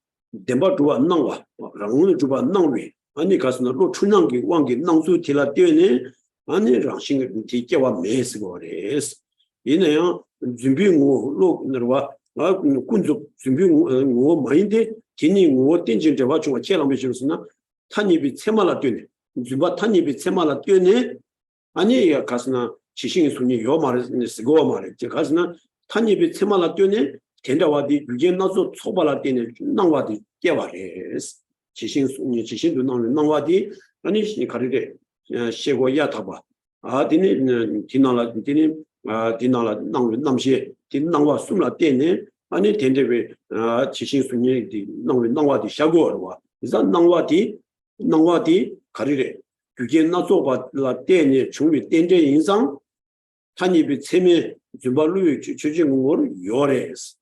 덴바르 주와 나와 랑은 주바 나위 아니 가스나 로 춘낭기 왕기 낭수 딜라 뛰네 아니 랑신 디 개와 매스고레스 이네요 준비고 로 너와 군족 준비고 마인데 기니 뭐 땡진데 와중에 제랑 비실스나 탄입이 세마라 뛰네 주바 탄입이 세마라 뛰네 아니 가스나 지신의 손이 요 말을 쓰고 말을 제 가스나 탄입이 세마라 뛰네 된다와디 유겐 나서 초발라 뛰네 나와디 깨와레스 지신도 나와디 아니 가리래 셰고야 타바 디니 디나라 남시 디나와 숨라 뛰네 아니 된데베 지신 순위디 나와디 샤고르와 이자 나와디 가리래 규겐 나소바라 때니 중비 된데 인상 탄입이 체매 주발루 주진공을 요레스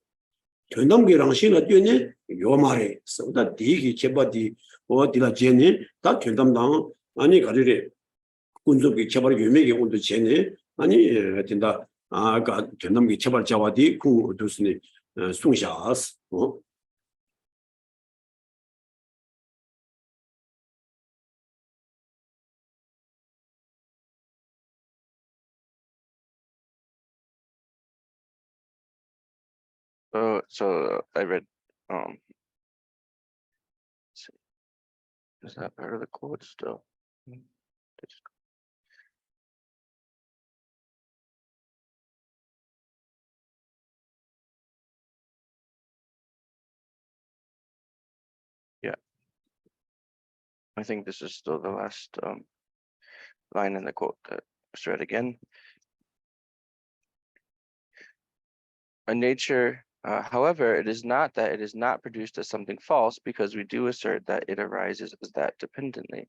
전남기랑 신을 뛰네 요 말에 서다 디기 제바디 어디라 제네 다 견담당 아니 가리래 군족이 제발 유명이 온도 제네 아니 된다 아가 전남기 체발 자와디 구 두스니 송샤스 So I read is that part of the quote still? Yeah, I think this is still the last line in the quote that was read again. A nature, however, it is not that it is not produced as something false, because we do assert that it arises as that dependently.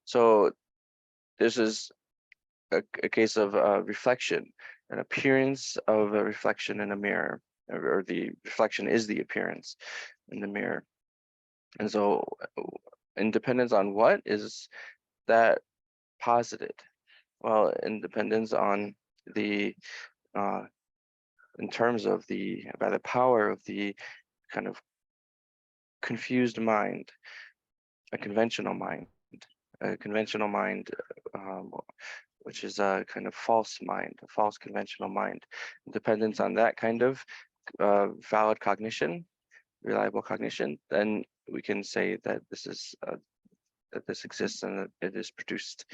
So this is a case of reflection, an appearance of a reflection in a mirror, or the reflection is the appearance in the mirror. And so independence on what is that posited? Well, independence on the in terms of by the power of the kind of confused mind, a conventional mind, which is a kind of false mind, a false conventional mind. Dependence on that kind of valid cognition, reliable cognition, then we can say that this is that this exists and that it is produced.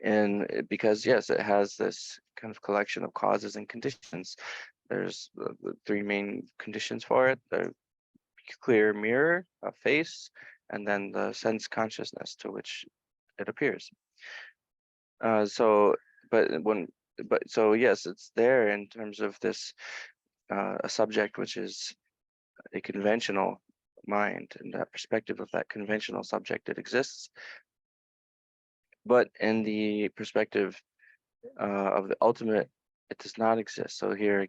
And because yes, it has this kind of collection of causes and conditions. There's the three main conditions for it: the clear mirror, a face, and then the sense consciousness to which it appears. So yes, it's there in terms of this a subject which is a conventional mind, and that perspective of that conventional subject, it exists. But in the perspective of the ultimate, it does not exist. So here,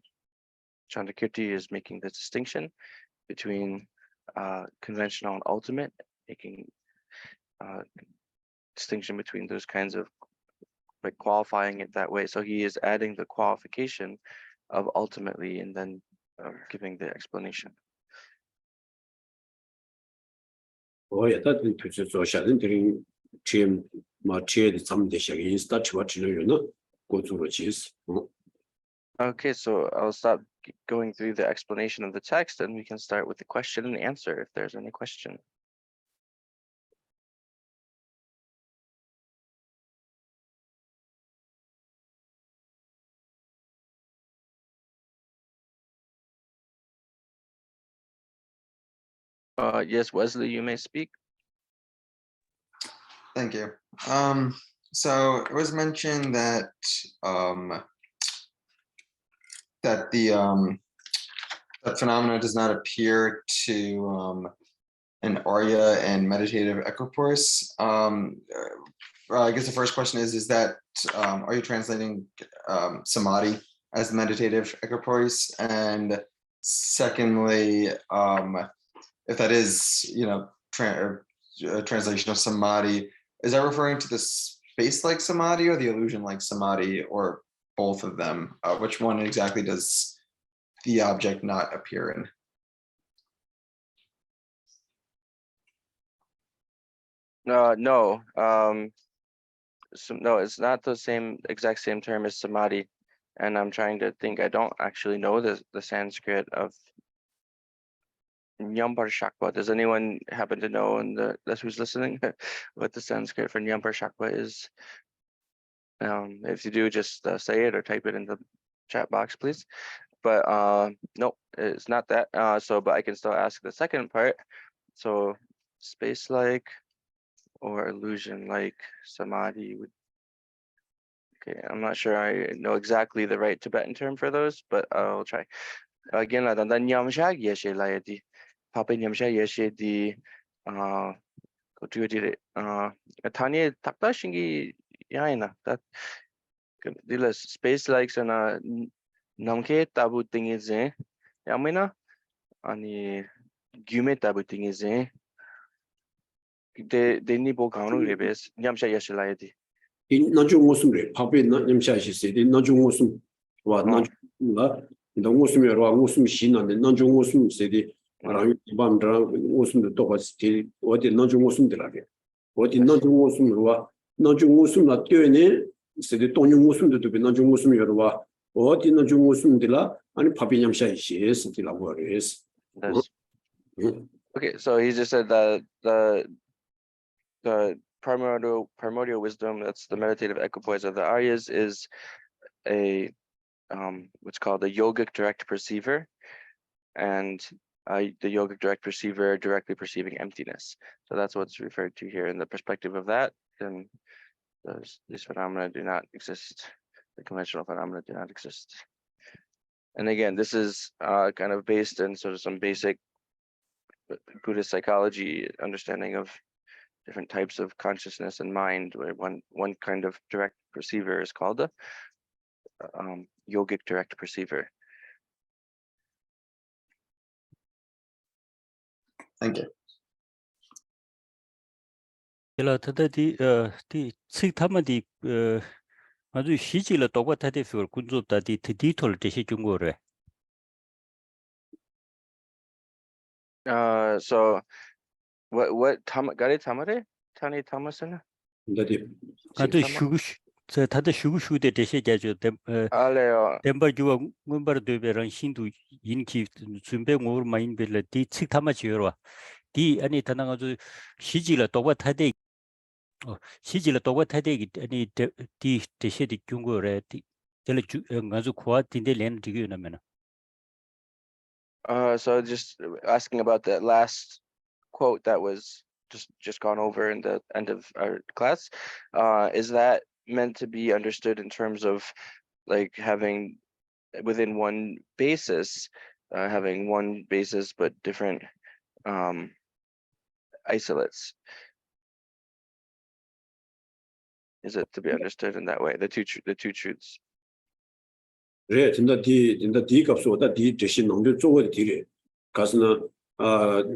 Chandrakirti is making the distinction between conventional and ultimate, making distinction between those kinds of, like, qualifying it that way. So he is adding the qualification of ultimately and then giving the explanation. 오야 다들 투지 조샤는 드린 팀 마치에 잠대셔 인스타 치와치는 고주로 지스 Okay, so I'll stop going through the explanation of the text, and we can start with the question and answer if there's any question. Yes, Wesley, you may speak. Thank you. So it was mentioned that that that phenomena does not appear to an Arya and meditative equipoise. I guess the first question is that are you translating samadhi as the meditative equipoise? And secondly, if that is, translation of samadhi, is that referring to the space-like samadhi or the illusion-like samadhi, or both of them? Which one exactly does the object not appear in? No. So no, it's not the exact same term as samadhi. And I'm trying to think. I don't actually know the Sanskrit of Nyambar Shakpa. Does anyone happen to know, that's who's listening, what the Sanskrit for Nyambar Shakpa is? If you do, just say it or type it in the chat box, please. But no, it's not that. But I can still ask the second part. So space-like or illusion-like samadhi would. Okay, I'm not sure I know exactly the right Tibetan term for those, but I'll try. Again, nyamsha Geshe layati. Papa nyamsha Geshe di Tanya takta shingi yaina that dilas space like sana namke tabu tingize yamina ani gyume tabu tingize de ni bo gaunu rebes nyamsha Geshe layati. 이 나중 웃음래 밥에 남샤시세디 나중 웃음 와 나중가 너무 웃음이라 웃음 신한데 나중 웃음 세디 라이 밤드라 웃음도 또 같이 어디 나중 웃음들하게 어디 나중 웃음으로 나중 웃음나 뛰어네 세디 동중 웃음도 또 나중 웃음이라 와 어디 나중 웃음들라 아니 밥에 남샤시 세디라고 그래서 Okay, so he just said that the primordial wisdom, that's the meditative equipoise of the Aryas, is a what's called a yogic direct perceiver, and the yogic direct perceiver directly perceiving emptiness. So that's what's referred to here. In the perspective of that, then these phenomena do not exist. The conventional phenomena do not exist. And again, this is kind of based in sort of some basic Buddhist psychology understanding of different types of consciousness and mind, where one kind of direct perceiver is called a yogic direct perceiver. Thank you. 디 측타마디 아주 시질로 똑같아서 군조다디 디톨 대시 중고래. So what gare tamare tani tamasana 근데 아주 저 다들 슈구슈데 대시 자주 aleo 덴버주와 문바르 되베랑 신도 인기 준비 모르 마인 빌레 디 측타마 지어와 디 아니 다나 아주 시질로 똑같아데 시질로 똑같아데 아니 디 대시디 중고래 디 델 아주 고아 딘데 렌 디기나면 so just asking about that last quote that was just gone over in the end of our class. Is that meant to be understood in terms of like having within one basis, having one basis but different isolates? Is it to be understood in that way? The two truths. 그래 진짜 디 값보다 디 대신 농도 쪽을 디래 가서는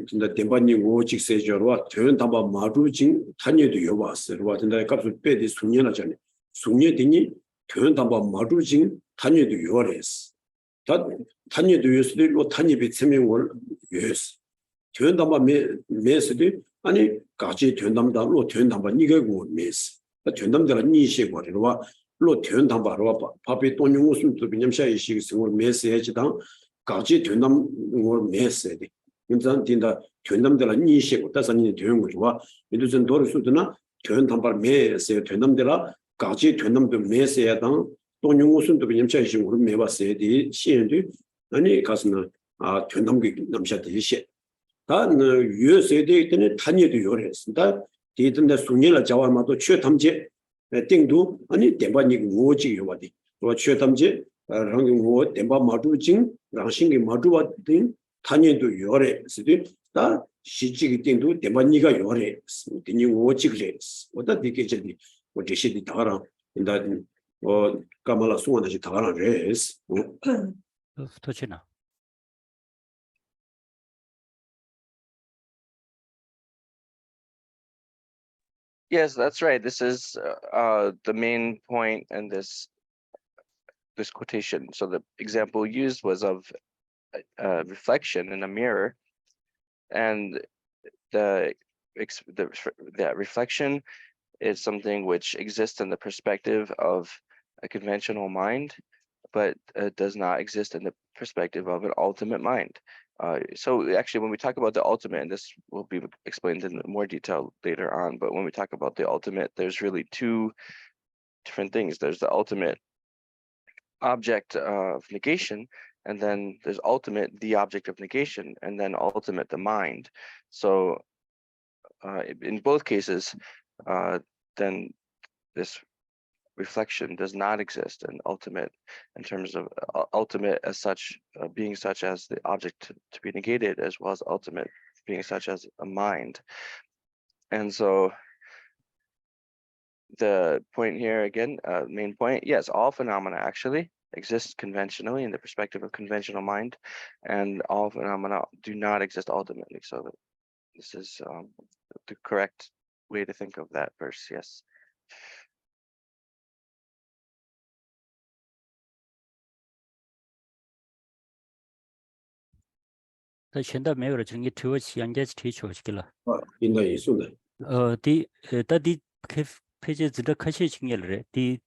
진짜 대반이 오직 세저와 대연 담바 마루진 단위도 여봤어. 와 진짜 값을 빼디 숙련하잖아요. 숙련되니 대연 담바 마루진 단위도 여래스. 단위도 여스들로 단위비 세명을 여스. 대연 담바 메스디 아니 같이 대연 담다로 대연 담바 니가고 메스. 대연 담다라 니시고 그러와 로 대연 담바로 밥이 돈용 웃음 또 비념샤이 시기승을 메시지당 같이 대연 담을 메시지. 인자 딘다 견담들아 니시고 다산이 되는 거죠. 민두전 도르수드나 견담발 매세 견담들아 같이 견담도 매세야당 돈용우순도 비념차이신 우리 매봤어야 돼. 시엔도 아니 가스나 견담기 남샤데 시. 다는 유세대 때는 단위도 요랬습니다. 디든데 순위를 자와마도 최담제 띵도 아니 대반이 오지 요바디. 또 최담제 랑고 대바 마두징 랑신기 마두와 등 단위도 요래 쓰디 다 시직이 땡도 대만이가 요래 되니 오지 그래 어다 되게 저기 뭐 제시디 다가라 인다 까말라 수원하지 다가라 그래스 터치나 Yes, that's right. This is the main point in this quotation. So the example used was of reflection in a mirror, and that reflection is something which exists in the perspective of a conventional mind, but does not exist in the perspective of an ultimate mind. So actually, when we talk about the ultimate, and this will be explained in more detail later on, but when we talk about the ultimate, there's really two different things. There's the ultimate object of negation, and then there's ultimate, the object of negation, and then ultimate, the mind. So in both cases, then this reflection does not exist in ultimate, in terms of ultimate as such, being such as the object to be negated, as well as ultimate being such as a mind. And so the point here again, main point, yes, all phenomena actually exist conventionally in the perspective of conventional mind, and all phenomena do not exist ultimately. So this is the correct way to think of that verse, yes. 다 현다 매월 정기 투어치 양자치 티초시킬라. 인다 이순다. 디 다디 페이지 지다 카시 칭열레. 디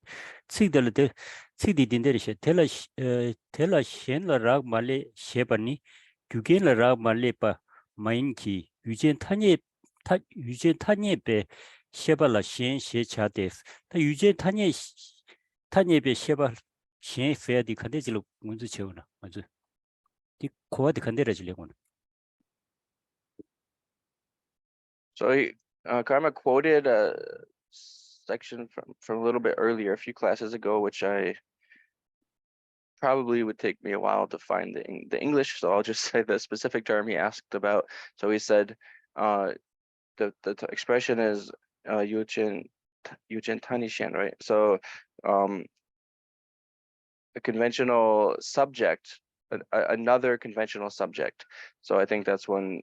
츠이들데 츠이디 딘데리셰 텔라 셴라 락 말레 셰바니 규겐라 락 말레파 마인키 유젠 타니에 베 셰발라 셴 셰차데스. 다 유젠 타니에 베 셰발 셴 페디 칸데질로 문제 채우나. 맞아. 디 코아디 칸데라질레고나. So Karma quoted a section from a little bit earlier, a few classes ago, which I probably would take me a while to find the English. So I'll just say the specific term he asked about. So he said, the expression is yuchen tanishan, right? So a conventional subject, another conventional subject. So I think that's when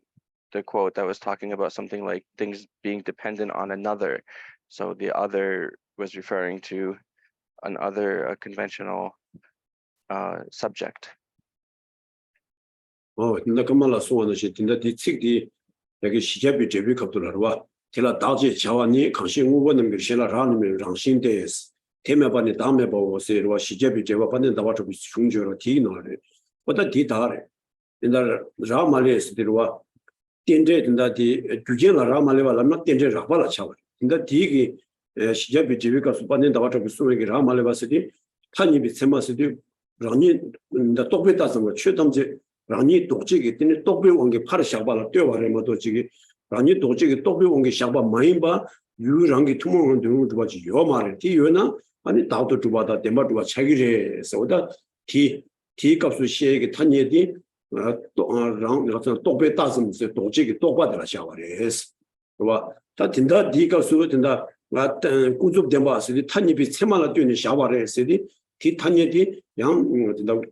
the quote that was talking about something like things being dependent on another. So the other was referring to a conventional subject. 근데 그말라 소원은 진짜 뒤측디 여기 시제비 제비 갑돌아와 제가 다지 자원이 강신 우원은 미실라 라는 랑신데스 테메바니 다음에 보고 세르와 시제비 제와 받는 다와서 중저로 디노래 보다 디다래 근데 라말레스들와 땡제 된다디 규제라 라말레와 라마 땡제 라발라 차와 근데 디기 시제비 제비가 받는 다와서 수행이 라말레바스디 판입이 세마스디 랑이 나 똑배다서 뭐 최담제 라니 독직이 되는 똑배 원게 파르 샤발라 뛰어와래마도 지기 라니 독직이 똑배 원게 샤바 마인바 유랑기 투모는 되는 거 봐지 요 말에 뒤요나 아니 다도 두바다 데마두바 차기래 서다 티 값수 시에게 탄예디 또랑 같은 똑배 따슴세 독직이 똑바들라 샤바레스 그봐 다 된다 디 값수 된다 같은 꾸줍 데마스디 탄입이 세만라 뛰는 샤바레스디 티 탄예디 양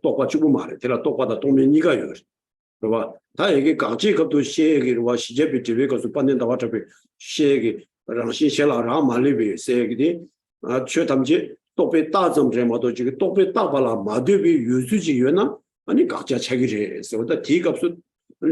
똑바 주고 말해 내가 똑바다 동면이가 요 그봐 다 얘기 강지 것도 시에게와 시제비 집에 가서 받는다 와차비 시에게 랑신실라 말리비 세게디 최담지 똑배 따점제마도 지금 똑배 따발라 마드비 유수지 요나 아니 각자 차기래서 보다 디값은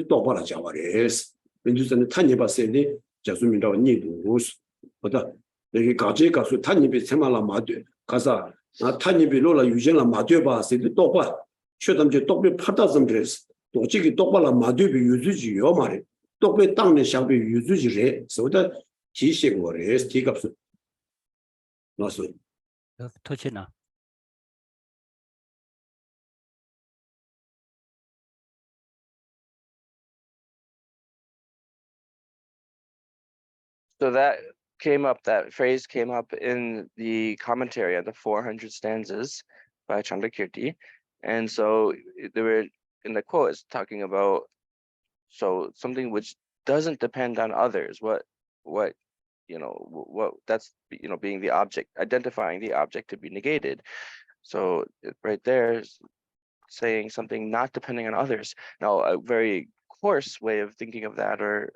똑바라 잡아래스 민주선의 탄예바세니 자수민다고 니도스 보다 여기 각지 값을 탄예비 세말라 마드 가서 탄입이 로라 유전라 마되바스도 똑바 최담제 똑비 파다점 그랬어 도직이 똑바라 마되비 유주지요 말이 똑비 땅내 샤비 유주지래 소다 지식거래 디갑스 나서 토치나 So that phrase came up in the commentary on the 400 stanzas by Chandrakirti. And so they were in the quote is talking about something which doesn't depend on others, what that's being the object, identifying the object to be negated. So right there is saying something not depending on others. Now a very coarse way of thinking of that or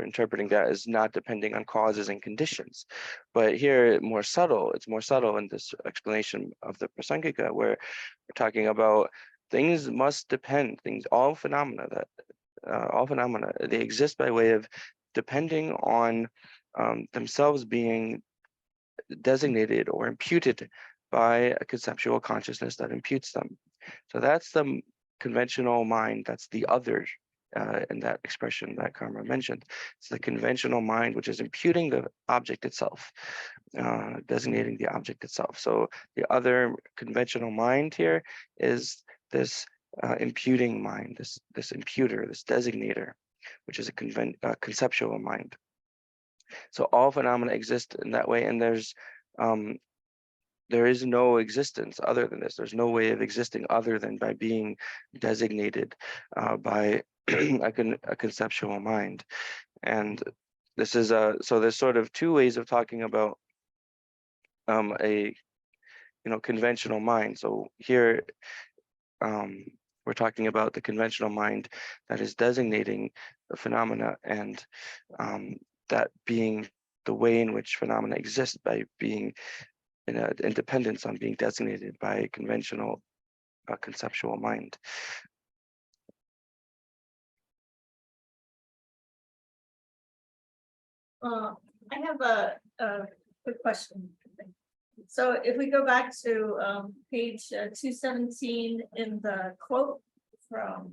interpreting that is not depending on causes and conditions, but here it's more subtle in this explanation of the Prasangika, where we're talking about things must depend, all phenomena they exist by way of depending on themselves being designated or imputed by a conceptual consciousness that imputes them. So that's the conventional mind, that's the other in that expression that Karma mentioned. It's the conventional mind which is imputing the object itself, designating the object itself. So the other conventional mind here is this imputing mind, this imputer, this designator, which is a conceptual mind. So all phenomena exist in that way, and there is no existence other than this. There's no way of existing other than by being designated by a conceptual mind. And this is so there's sort of two ways of talking about a conventional mind. So here we're talking about the conventional mind that is designating the phenomena, and that being the way in which phenomena exist by being in dependence on being designated by a conventional conceptual mind. I have a quick question. So if we go back to page 217 in the quote from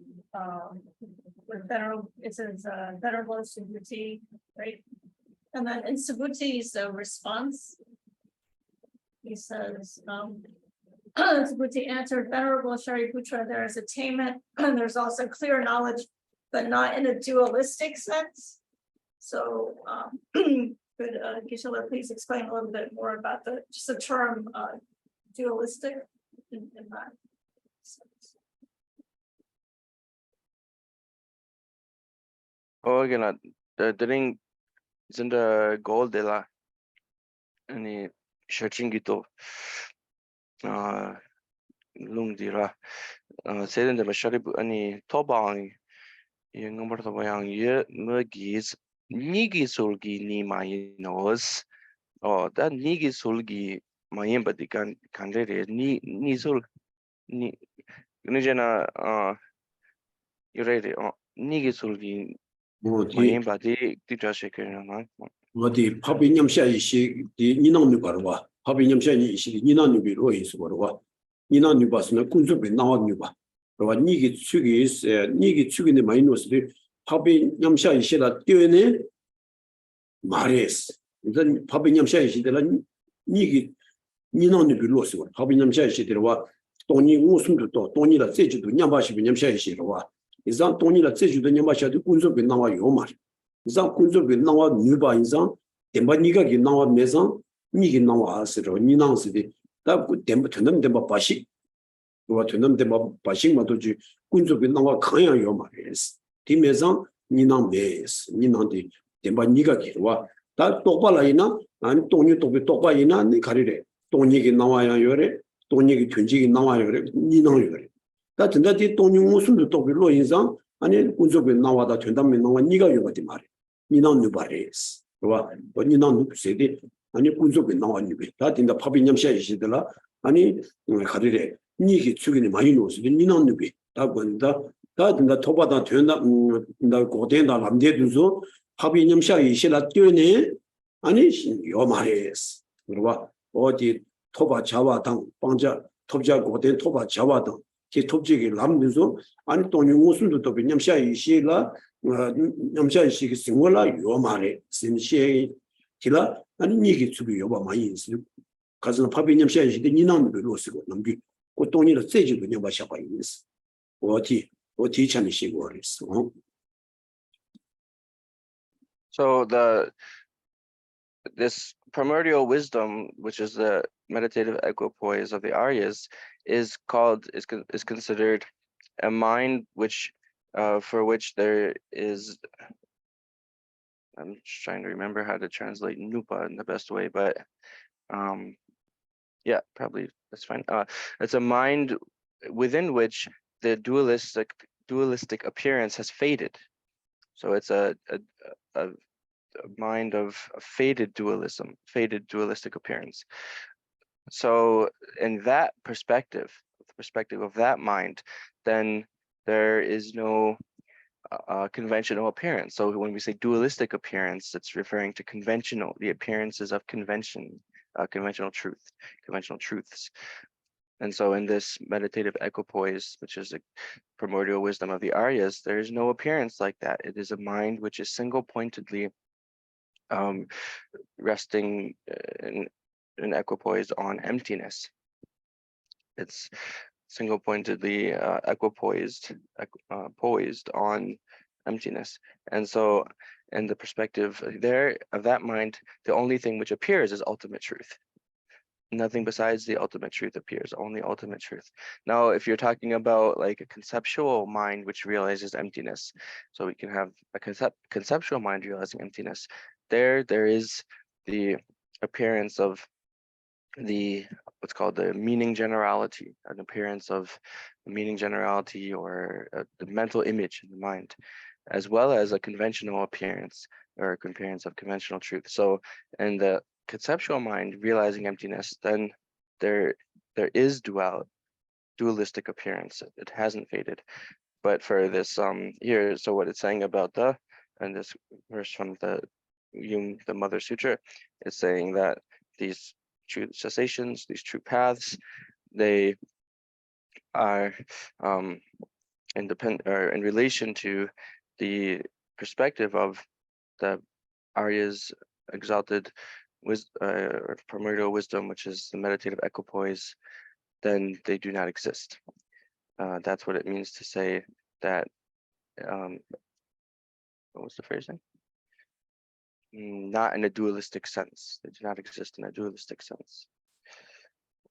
where Venerable, it says Venerable Subhuti, right? And then in Subhuti's response, he says, Subhuti answered, Venerable Shariputra, there is attainment, and there's also clear knowledge, but not in a dualistic sense. So could Geshe please explain a little bit more about just the term dualistic in that sense? again, the thing is in the goal de la any searching gito lung dira say in the mashari any tobang yung number to bayang ye mugis nigi sulgi ni mayinos oh that nigi sulgi mayin but can ni sul ni nijana you're right nigi sulgi mayin but the shaker 어디 파비냠샤이시 니나미 바로와 파비냠샤이시 니나니비 로이스 바로와 니나니 바스나 군주비 나와니 봐 그와 니기 축이 마이너스데 파비냠샤이시라 뛰어네 마레스 이전 파비냠샤이시들라 니기 니나니비 로스 바 파비냠샤이시들와 돈이 우승도 또 돈이라 제주도 냠바시 비냠샤이시로와 이전 돈이라 제주도 냠바샤도 군주비 나와요 말 이상 군주비 나와 뉴바 인상 덴바니가 기 나와 메상 니기 나와 아스로 니나스디 다 덴바 덴바 바시 그와 덴바 바시마도 지 군주비 나와 강야요 말이스 디메상 니나메스 니나디 덴바니가 기와 다 똑바라이나 아니 돈이 똑바이나 니 가리래 돈이기 나와야 요래 돈이기 튼지기 나와요 그래 니나요 그래 다 진짜디 돈이 무슨도 똑비로 인상 아니 군주비 나와다 된다면 나와 니가 요가디 말이 니나누 바레스 와 니나누 세디 아니 군족이 나왔니비 다 된다 파비냠샤이시들라 아니 가리래 니기 죽이니 많이 놓으시 니나누비 다 본다 다 된다 토바다 된다 나 고된다 남대두서 파비냠샤이시라 뛰네 아니 요 말레스 그러와 어디 토바 자와당 방자 톱자 고된 토바 자와당 제 톱지기 남두서 아니 또 무슨도 또 비냠샤이시라 냠샤이시기 생활라 요 말에 신시에 기라 아니 니기 주비 요바 많이 있어 가서 파비냠샤이시데 니나는 로스고 남기 고통이라 세지도 냠바 샤바 있어 어디 참시고 그랬어 So this primordial wisdom, which is the meditative equipoise of the Aryas, is considered a mind which for which there is, I'm just trying to remember how to translate nupa in the best way, but yeah, probably that's fine. It's a mind within which the dualistic appearance has faded. So it's a mind of faded dualism, faded dualistic appearance. So in that perspective, the perspective of that mind, then there is no conventional appearance. So when we say dualistic appearance, it's referring to the appearances of conventional truths. And so in this meditative equipoise, which is a primordial wisdom of the Aryas, there is no appearance like that. It is a mind which is single-pointedly resting in equipoise on emptiness. It's single-pointedly poised on emptiness. And so in the perspective there of that mind, the only thing which appears is ultimate truth. Nothing besides the ultimate truth appears, only ultimate truth. Now, if you're talking about like a conceptual mind which realizes emptiness, so we can have a conceptual mind realizing emptiness, there is the appearance of what's called the meaning generality, an appearance of meaning generality or the mental image in the mind, as well as a conventional appearance or appearance of conventional truth. So in the conceptual mind realizing emptiness, then there is dualistic appearance. It hasn't faded. But for this here, so what it's saying about and this verse from the the Mother Sutra, is saying that these true cessations, these true paths, they are independent or in relation to the perspective of the Arya's exalted primordial wisdom, which is the meditative equipoise, then they do not exist. That's what it means to say that. What was the phrasing? Not in a dualistic sense. They do not exist in a dualistic sense.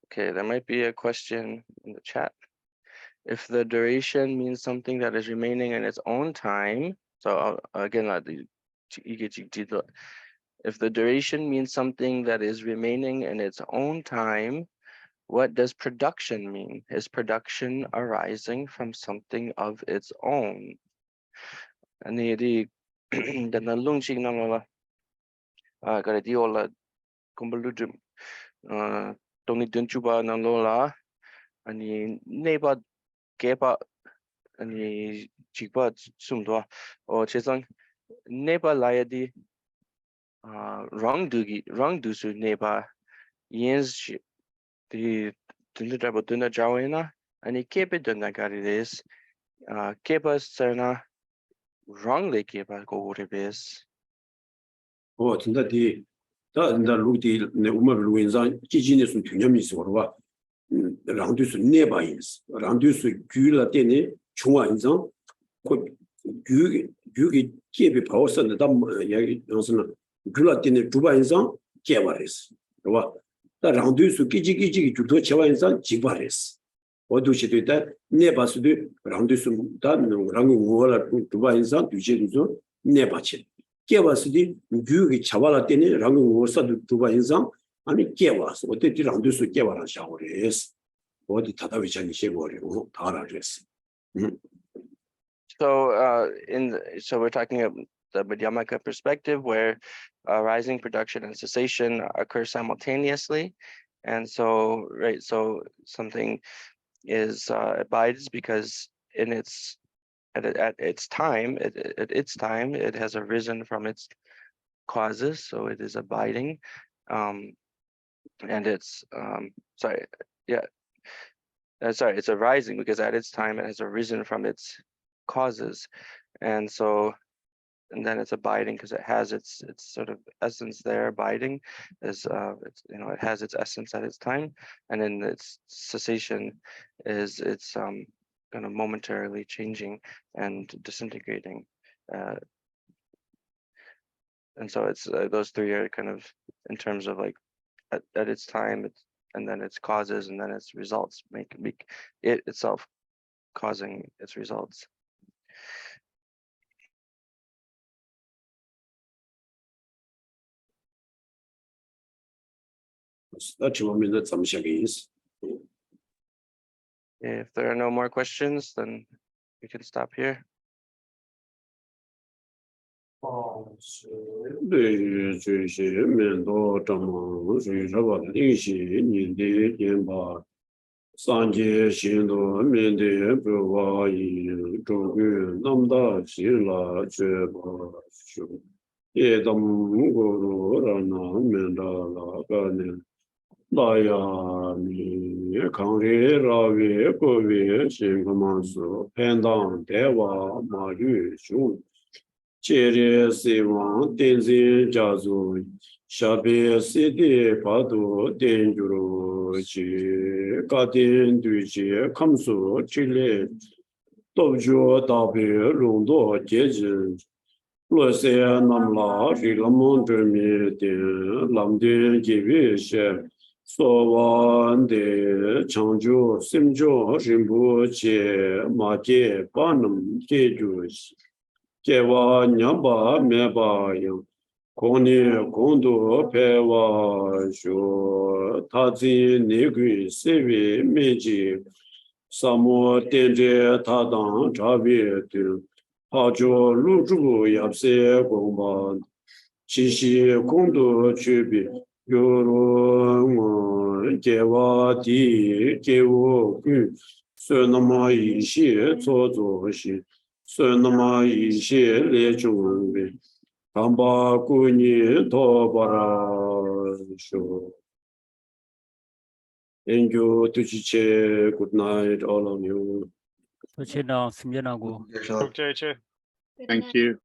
Okay, there might be a question in the chat. If the duration means something that is remaining in its own time, so again, if the duration means something that is remaining in its own time, what does production mean? Is production arising from something of its own? And the nalungching nangala garadiola kumbulujum toni dunchuba nanglola ani neighbor kepa ani chikpa sumdwa or chesang neighbor layadi wrong dusu neighbor yens the dundraba duna jawena ani kepe duna garidis kepa serna wrongly kepa go rebes. 진짜 다 루디 네 우마 루인상 기진에서 균형이 있어와 랑두스 네바인스 랑두스 규라 때네 중앙인상 규기 계비 파워선데 다 여기 무슨 규라 때네 두바인상 개발했어 봐 랑두스 기지기지 주도 제와인상 지발했어 어두시도 있다 네바스도 랑두스 다 랑고 뭐라 두바인상 뒤지도 네바치 깨봤으니 규기 잡아라 때니 랑고 워서도 두바 인상 아니 깨봤어 어떻게 랑도스 깨봐라 샤오레스 어디 다다위 전이 쉐고리고 다라레스 So we're talking about the Madhyamaka perspective where rising, production, and cessation occur simultaneously, and so so something is abides because in its at its time, it has arisen from its causes, so it is abiding, and it's it's arising because at its time it has arisen from its causes, and then it's abiding because it has its sort of essence there. Abiding is it has its essence at its time, and then its cessation is its kind of momentarily changing and disintegrating, and so it's those three are kind of in terms of like at its time, and then its causes, and then its results make it itself causing its results. If there are no more questions, then we can stop here. Sanje Shindo Mende Provai Jogu Namda Shila Cheba Shu Edam Guru Rana Menda Lagane Daya Mi Kangri Ravi Kovi Shingamansu Pendang Deva Mayu Shun Chere Sivan Tenzin Jazu Shabe Sidi Padu Denjuru Chi Katin Duji Kamsu Chile Tobjo Tabi Lundo Jejin Lose Namla Rilamon Dremi Din Lamdin Gibi She Sowan De Changju Simjo Rimbu Che Maje Panam Jeju Jewa Nyamba Meba Yang Koni Kondo Pewa Shu Tazi Nigui Sevi Meji Samo Tenje Tadang Chabi Tu Hajo Luju Yapse Gomba Chishi Kondo Chubi Yoro Jewa Di Jewo Gu Sonama Ishi Zozo Shi Sonama Ishi Le Jungbi Kamba kuni to bara sho. Thank you, Tuchiche. Good night, all of you. 소치나 심연하고 Geshe. Thank you.